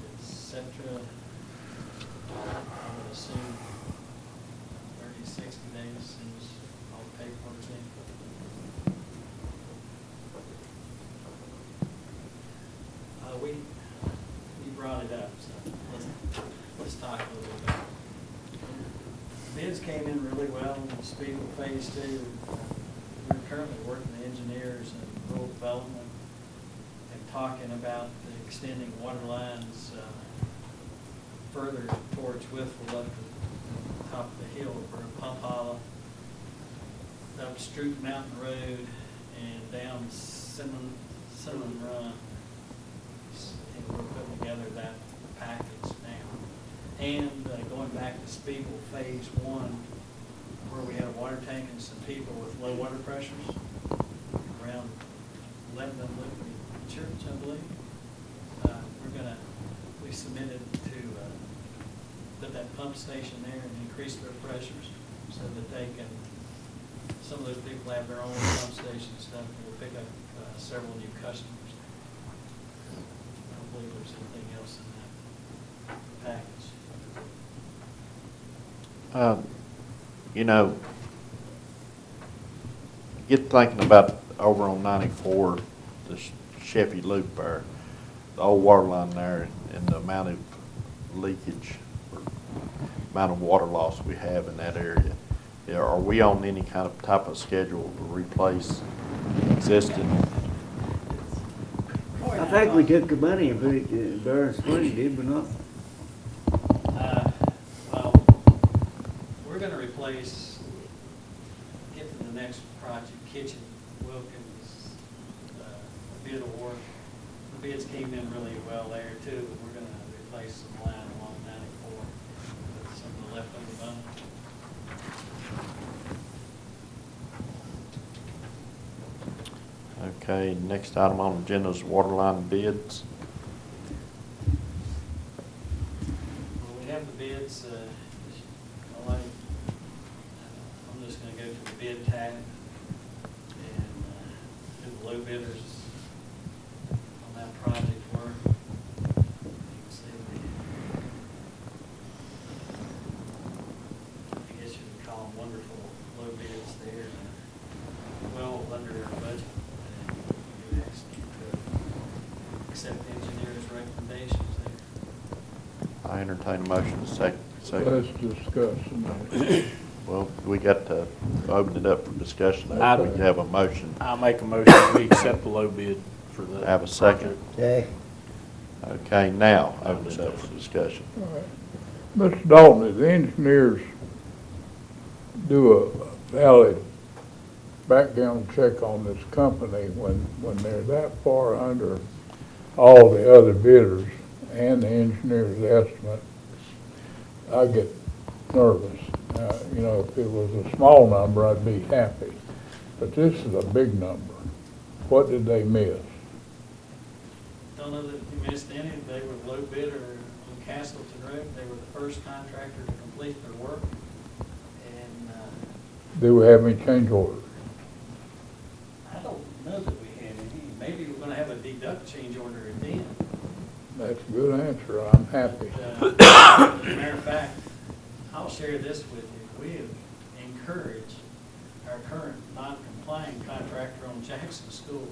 Speaker 5: et cetera. I would assume 30 to 60 days as soon as all the paperwork's in. We brought it up, so let's talk a little bit. Bids came in really well on the Speedway Phase 2. We're currently working with engineers and rural development and talking about extending water lines further towards Wythe, up the top of the hill for Pump Hollow, up Stroop Mountain Road, and down Cinnamon Run. And we're putting together that package now. And going back to Speedwell Phase 1, where we had a water tank and some people with low water pressures around Lebanon Lutheran Church, I believe. We submitted to put that pump station there and increase their pressures so that they can, some of those people have their own pump station stuff, and we'll pick up several new customers. I don't believe there's anything else in that package.
Speaker 1: Get thinking about over on 94, the Sheffy Loop there, the old water line there, and the amount of leakage or amount of water loss we have in that area. Yeah, are we on any kind of type of schedule to replace existing?
Speaker 7: I think we took the money and put it to Burr Spring, did we not?
Speaker 5: Well, we're gonna replace, get to the next project, Kitchen Wilkins, bid award. The bids came in really well there too, but we're gonna replace some line along 94 with some of the leftover money.
Speaker 1: Okay, next item on the agenda is water line bids.
Speaker 5: Well, we have the bids, I'm just gonna go to the bid tab and who the low bidders on that project were. You can see I guess you could call them wonderful low bids there, well under our budget. We asked you to accept the engineer's recommendations there.
Speaker 1: I entertain a motion to second.
Speaker 4: Let's discuss a minute.
Speaker 1: Well, we got to open it up for discussion. We have a motion.
Speaker 6: I'll make a motion, we accept the low bid for the.
Speaker 1: Have a second.
Speaker 7: Okay.
Speaker 1: Okay, now open it up for discussion.
Speaker 4: All right. Mr. Dalton, if the engineers do a valid background check on this company when they're that far under all the other bidders and the engineer's estimate, I get nervous. You know, if it was a small number, I'd be happy. But this is a big number. What did they miss?
Speaker 5: Don't know that you missed any. They were the low bidder on Castleton Road. They were the first contractor to complete their work. And
Speaker 4: Do we have any change orders?
Speaker 5: I don't know that we had any. Maybe we're gonna have a deduct change order at the end.
Speaker 4: That's a good answer. I'm happy.
Speaker 5: But, as a matter of fact, I'll share this with you. We have encouraged our current non-compliant contractor on Jackson School.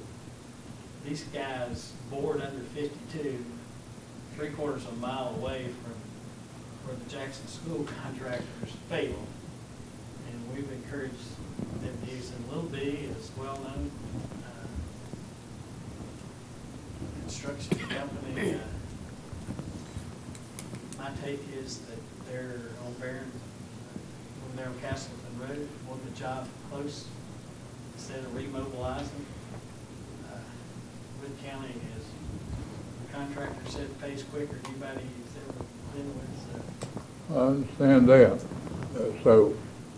Speaker 5: These guys bored under 52, 3/4 of a mile away from where the Jackson School contractors fail. And we've encouraged them to use them. Little B is well-known construction company. My take is that they're on Barron, when they're on Castleton Road, want the job close instead of remobilizing. Wood County is, the contractor said pays quicker than anybody he's ever been with, so.
Speaker 4: I understand that. So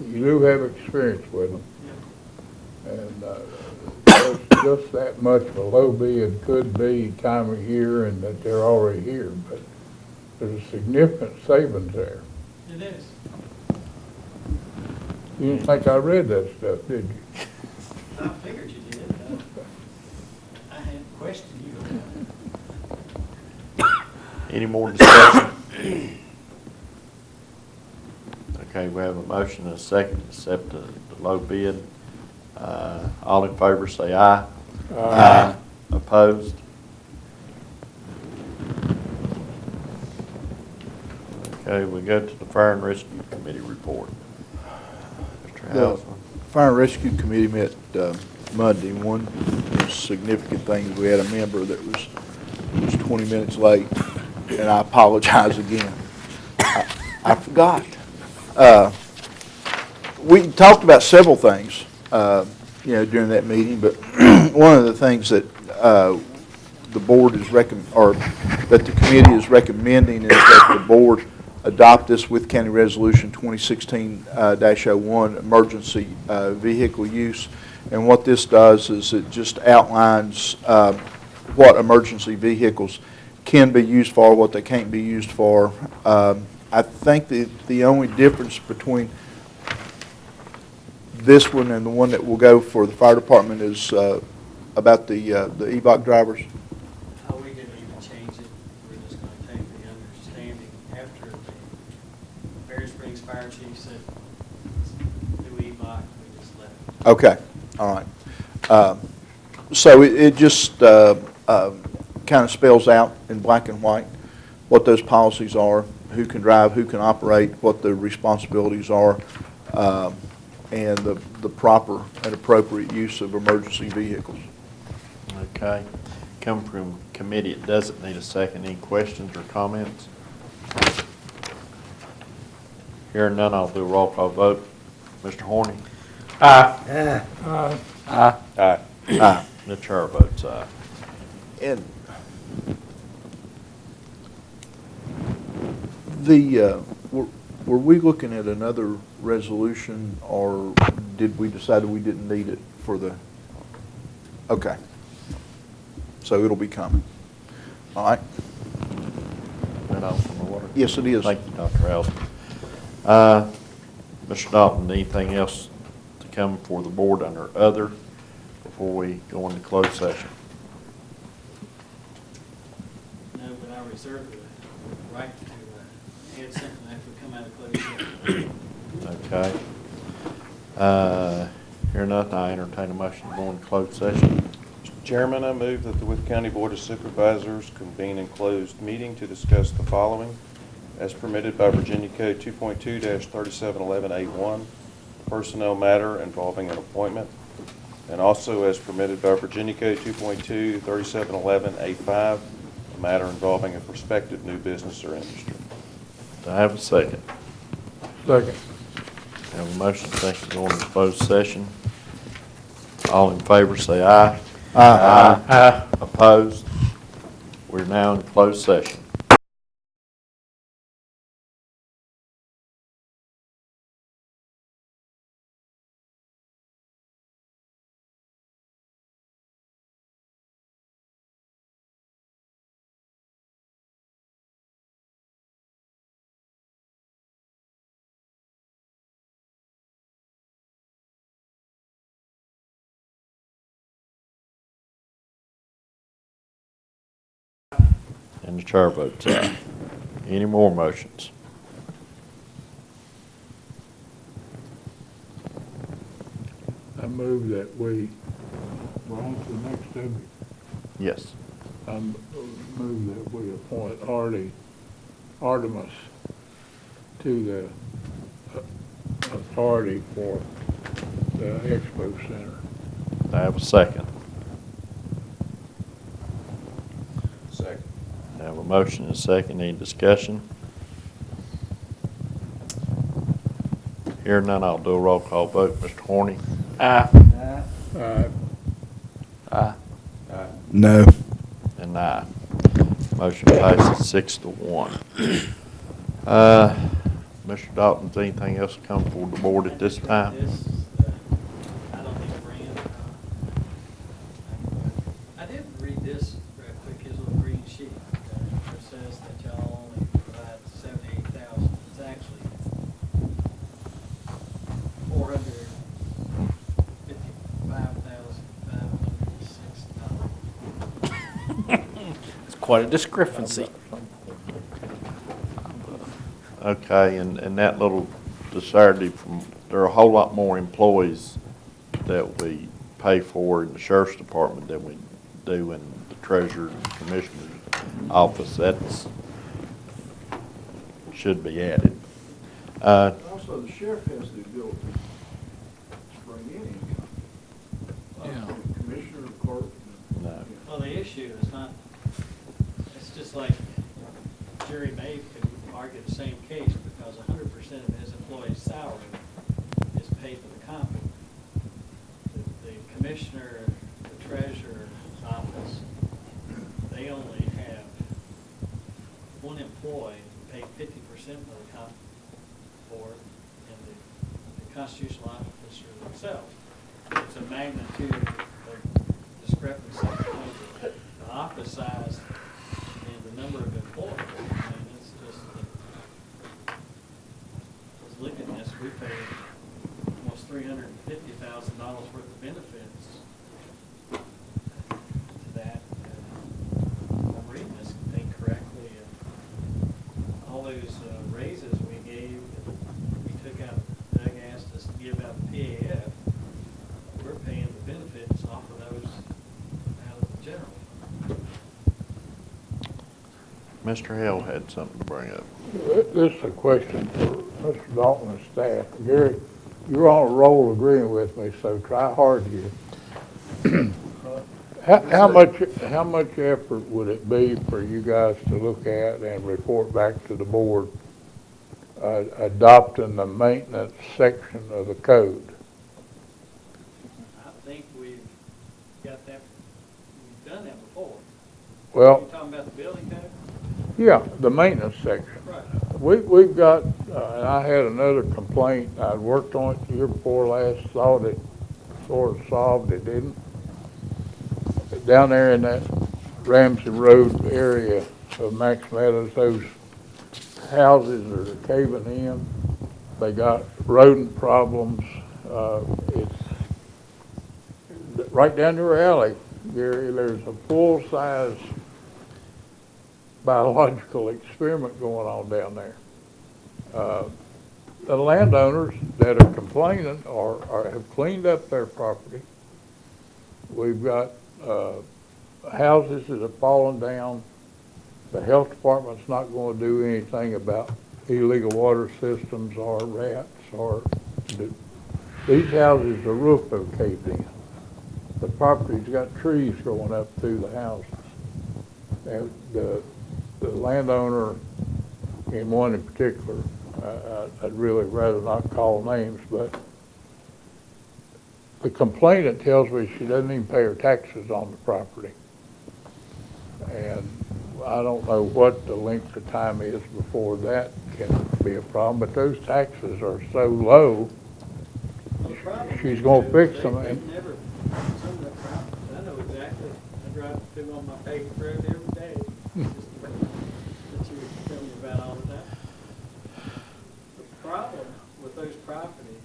Speaker 4: you do have experience with them.
Speaker 5: Yep.
Speaker 4: And just that much of a low bid could be time of year and that they're already here, but there's a significant savings there.
Speaker 5: It is.
Speaker 4: You didn't think I read that stuff, did you?
Speaker 5: I figured you did. I had questioned you about it.
Speaker 1: Any more discussion? Okay, we have a motion and a second to accept the low bid. All in favor say aye. Aye. Opposed? Okay, we go to the Fire and Rescue Committee report. Mr.
Speaker 11: The
Speaker 1: Hausman.
Speaker 11: Fire and Rescue Committee met Monday. One of the significant things, we had a member that was 20 minutes late, and I apologize again. I forgot. We talked about several things, during that meeting, but one of the things that the board is that the committee is recommending is that the board adopt this with County Resolution 2016-01, emergency vehicle use. And what this does is it just outlines what emergency vehicles can be used for, what they can't be used for. I think the only difference between this one and the one that will go for the fire department is about the EVOC drivers.
Speaker 5: Oh, we didn't even change it. We're just going to take the understanding after the Bear Springs Fire Chief said, do EVOC, we just let it.
Speaker 11: Okay, all right. So it just kind of spells out in black and white what those policies are, who can drive, who can operate, what the responsibilities are, and the proper and appropriate use of emergency vehicles.
Speaker 1: Okay. Come from committee, it doesn't need a second. Any questions or comments? Hearing none, I'll do a roll call vote. Mr. Horny?
Speaker 6: Aye.
Speaker 7: Aye.
Speaker 6: Aye.
Speaker 13: Aye.
Speaker 11: Aye.
Speaker 1: The chair votes aye.
Speaker 11: And were we looking at another resolution, or did we decide we didn't need it for the, okay, So it'll be coming. All right?
Speaker 1: Went off on the water.
Speaker 11: Yes, it is.
Speaker 1: Thank you, Dr. Allison. Mr. Dalton, anything else to come before the board under other before we go into closed session?
Speaker 5: No, but I reserve the right to add something after we come out of closed session.
Speaker 1: Okay. Hearing nothing, I entertain a motion to go into closed session.
Speaker 13: Mr. Chairman, I move that the Wythe County Board of Supervisors convene in closed meeting to discuss the following, as permitted by Virginia Code 2.2-3711A1, personnel matter involving an appointment, and also as permitted by Virginia Code 2.2-3711A5, a matter involving a prospective new business or industry.
Speaker 1: Do I have a second?
Speaker 4: Second.
Speaker 1: Have a motion, second, to go into closed session. All in favor, say aye.
Speaker 11: Aye.
Speaker 1: Opposed? We're now in closed session. And the chair votes aye. Any more motions?
Speaker 4: I move that we, we're on to the next subject.
Speaker 1: Yes.
Speaker 4: I move that we appoint Artemis to the authority for the Expo Center.
Speaker 1: Do I have a second?
Speaker 13: Second.
Speaker 1: I have a motion and a second. Any discussion? Hearing none, I'll do a roll call vote. Mr. Horny?
Speaker 6: Aye.
Speaker 4: Aye.
Speaker 11: No.
Speaker 1: And aye. Motion passes 6-1. Mr. Dalton, is anything else come forward the board at this time?
Speaker 5: This, I don't need a brand. I did read this real quick, his little green sheet. It says that y'all only provide 78,000. It's actually $455,506.
Speaker 6: It's quite a discrepancy.
Speaker 1: Okay, and that little disparity there are a whole lot more employees that we pay for in the sheriff's department than we do in the treasurer and commissioner's office. That's, should be added.
Speaker 11: Also, the sheriff has the ability to bring in income.
Speaker 6: Yeah.
Speaker 11: Commissioner, clerk.
Speaker 1: No.
Speaker 5: Well, the issue is not, it's just like Jerry May could argue the same case because 100% of his employee's salary is paid to the company. The commissioner, the treasurer's office, they only have one employee paid 50% of the company for it, and the constitutional officer themselves. It's a magnitude of discrepancy between the office size and the number of employees. I mean, it's just, I was looking at this, we pay almost $350,000 worth of benefits to that. If I'm reading this thing correctly, all those raises we gave, we took out, Doug asked us to give out PAF, we're paying the benefits off of those out of the general.
Speaker 1: Mr. Hill had something to bring up.
Speaker 4: This is a question for Mr. Dalton and staff. Gary, you're on a roll agreeing with me, so try hard here. How much effort would it be for you guys to look at and report back to the board adopting the maintenance section of the code?
Speaker 5: I think we've got that, we've done that before.
Speaker 4: Well,
Speaker 5: You're talking about the building code?
Speaker 4: yeah, the maintenance section.
Speaker 5: Right.
Speaker 4: We've got, and I had another complaint, I'd worked on it the year before last, thought it sort of solved it, didn't. Down there in that Ramsey Road area of Max Meadows, those houses are caving in. They got rodent problems. It's right down your alley, Gary. There's a full-size biological experiment going on down there. The landowners that are complaining have cleaned up their property. We've got houses that have fallen down. The health department's not going to do anything about illegal water systems or rats or these houses, the roof are caved in. The property's got trees growing up through the houses. And the landowner, in one in particular, I'd really rather not call names, but the complainant tells me she doesn't even pay her taxes on the property. And I don't know what the length of time is before that can be a problem, but those taxes are so low, she's going to fix them.
Speaker 5: They've never, some of the properties, I know exactly, I drive through on my paved road every day, just the way that you were telling me about all the time. The problem with those properties,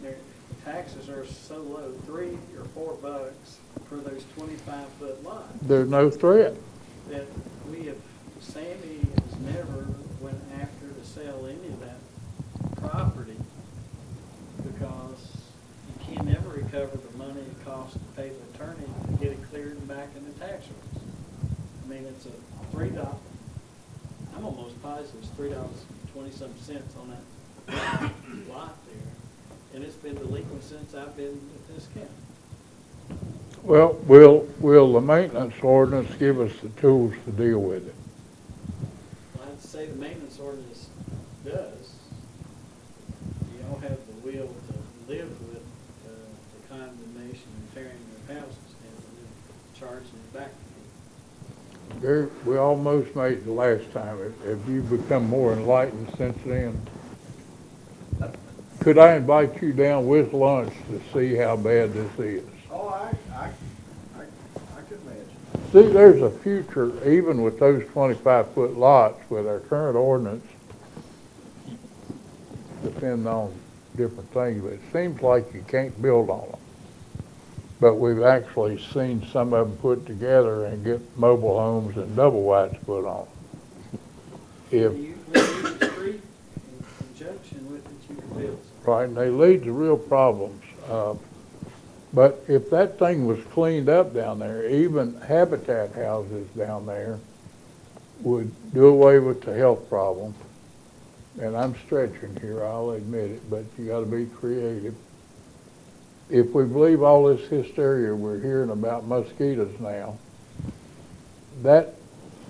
Speaker 5: their taxes are so low, $3 or $4 for those 25-foot lots.
Speaker 4: There's no threat.
Speaker 5: That Sammy has never went after to sell any of that property because you can never recover the money it costs to pay the attorney to get it cleared and back in the tax rolls. I mean, it's a $3. I'm almost positive it's $3.20 on that lot there, and it's been delinquent since I've been at this county.
Speaker 4: Well, will the maintenance ordinance give us the tools to deal with it?
Speaker 5: I'd say the maintenance ordinance does. You all have the will to live with the condemnation and tearing their houses down and then charging it back to people.
Speaker 4: Gary, we almost made it the last time. Have you become more enlightened since then? Could I invite you down with lunch to see how bad this is?
Speaker 11: Oh, I could imagine.
Speaker 4: See, there's a future, even with those 25-foot lots, with our current ordinance, depending on different things, but it seems like you can't build on them. But we've actually seen some of them put together and get mobile homes and double wides put on. If
Speaker 5: You leave the street in conjunction with it, you can build.
Speaker 4: right, and they lead to real problems. But if that thing was cleaned up down there, even habitat houses down there would do away with the health problem. And I'm stretching here, I'll admit it, but you gotta be creative. If we believe all this hysteria we're hearing about mosquitoes now, that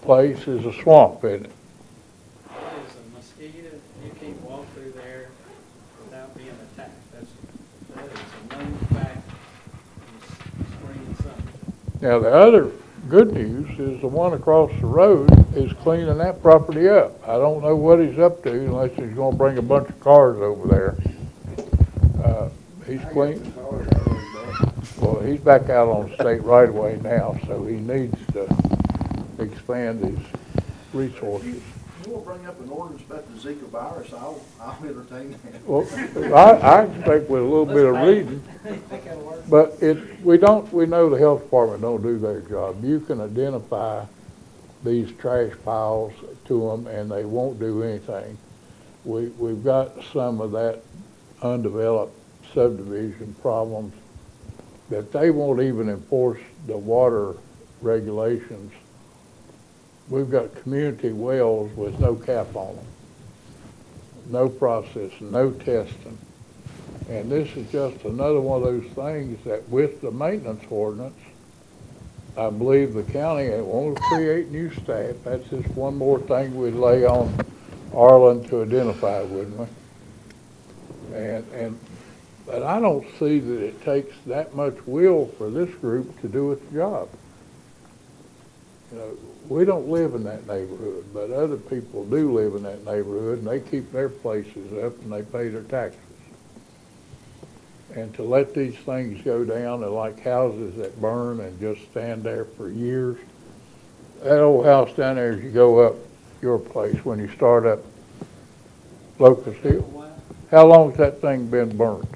Speaker 4: place is a swamp, isn't it?
Speaker 5: That is a mosquito, you can't walk through there without being attacked. That is a known fact in spring and summer.
Speaker 4: Now, the other good news is the one across the road is cleaning that property up. I don't know what he's up to unless he's gonna bring a bunch of cars over there. He's clean. Well, he's back out on state right away now, so he needs to expand his resources.
Speaker 11: You will bring up an ordinance about the Zika virus, I'll entertain that.
Speaker 4: Well, I expect with a little bit of reading, but we know the health department don't do their job. You can identify these trash piles to them and they won't do anything. We've got some of that undeveloped subdivision problems that they won't even enforce the water regulations. We've got community wells with no cap on them, no processing, no testing. And this is just another one of those things that with the maintenance ordinance, I believe the county won't create new staff. That's just one more thing we'd lay on Arlen to identify, wouldn't we? But I don't see that it takes that much will for this group to do its job. You know, we don't live in that neighborhood, but other people do live in that neighborhood, and they keep their places up and they pay their taxes. And to let these things go down, they're like houses that burn and just stand there for years. That old house down there, as you go up your place, when you start up Locust Hill, how long's that thing been burnt?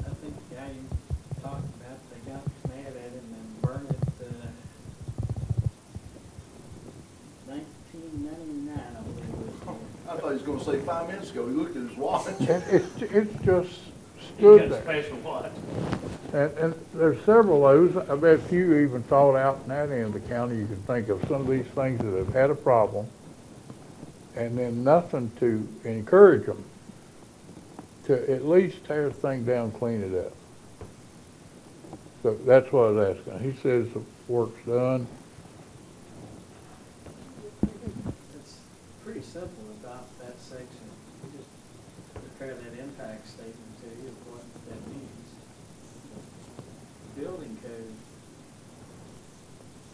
Speaker 5: I think the guy you talked about, they got mad at him and burned it, 1999, I believe it was.
Speaker 11: I thought he was gonna say 5 minutes ago, he looked at his watch.
Speaker 4: It's just stood there.
Speaker 6: special watch.
Speaker 4: And there's several of those. I bet if you even thought out in that end of the county, you can think of some of these things that have had a problem, and then nothing to encourage them to at least tear the thing down, clean it up. So that's what I was asking. He says the work's done.
Speaker 5: It's pretty simple about that section. We just prepare that impact statement to you of what that means. Building code,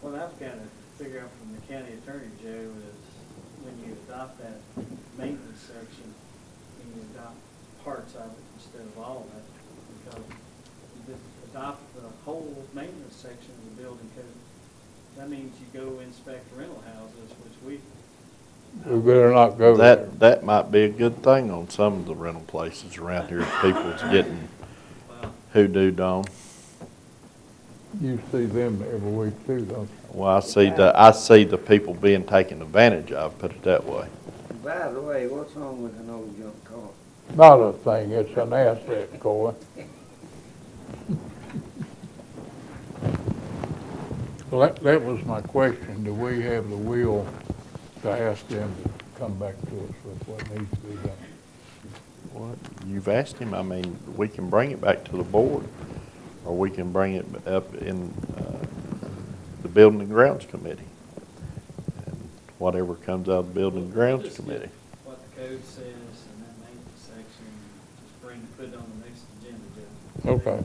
Speaker 5: what I've got to figure out from the county attorney, Joe, is when you adopt that maintenance section, and you adopt parts of it instead of all of it, because you just adopt the whole maintenance section of the building code. That means you go inspect rental houses, which
Speaker 4: We better not go there.
Speaker 1: That might be a good thing on some of the rental places around here. People's getting
Speaker 5: well,
Speaker 1: hoodooed on.
Speaker 4: You see them every week too, don't you?
Speaker 1: Well, I see the people being taken advantage of, put it that way.
Speaker 7: By the way, what's wrong with an old junk car?
Speaker 4: Not a thing, it's an asset, Coy. Well, that was my question. Do we have the will to ask them to come back to us with what needs to be done?
Speaker 1: What, you've asked him, I mean, we can bring it back to the board, or we can bring it up in the Building and Grounds Committee. And whatever comes out of the Building and Grounds
Speaker 5: just get
Speaker 1: Committee.
Speaker 5: what the code says in that maintenance section, just put it on the next agenda, Joe.
Speaker 4: Okay.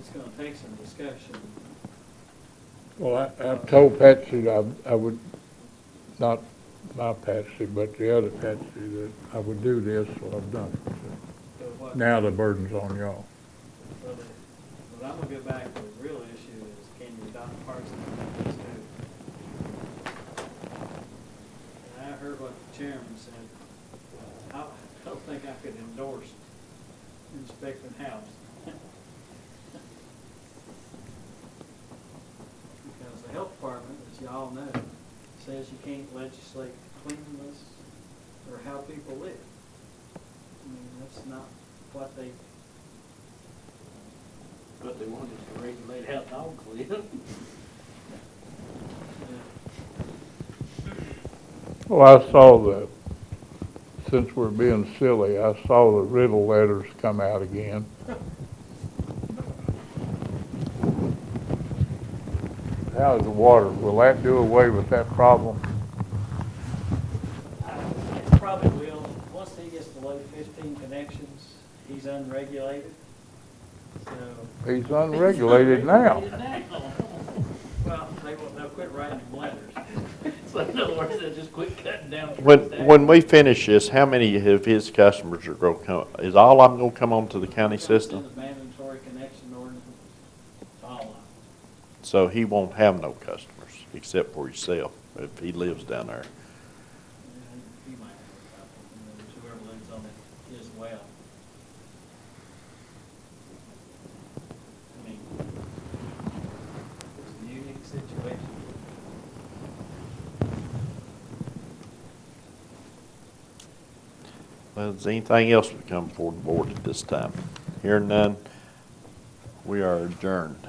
Speaker 5: It's gonna take some discussion.
Speaker 4: Well, I've told Patsy I would, not my Patsy, but the other Patsy, that I would do this, so I've done it.
Speaker 5: So what,
Speaker 4: Now the burden's on y'all.
Speaker 5: well, but I'm gonna go back to the real issue is, can you adopt parts of the maintenance code? And I heard what the chairman said. I don't think I could endorse inspecting house. Because the health department, as y'all know, says you can't legislate cleanliness or how people live. I mean, that's not what they.
Speaker 6: But they wanted to regulate how dogs live.
Speaker 4: Well, I saw since we're being silly, I saw the riddle letters come out again. How's the water? Will that do away with that problem?
Speaker 5: It probably will. Once he gets below 15 connections, he's unregulated. So,
Speaker 4: He's unregulated now.
Speaker 5: well, they'll quit writing him letters.
Speaker 6: So in other words, they'll just quit cutting down trees.
Speaker 1: When we finish this, how many of his customers are going to come? Is all of them going to come onto the county system?
Speaker 5: It's in the mandatory connection ordinance. It's all of them.
Speaker 1: So he won't have no customers except for himself if he lives down there.
Speaker 5: He might have a couple, and then whoever lives on it as well. I mean, it's a unique situation.
Speaker 1: Well, is anything else to come before the board at this time? Hearing none, we are adjourned.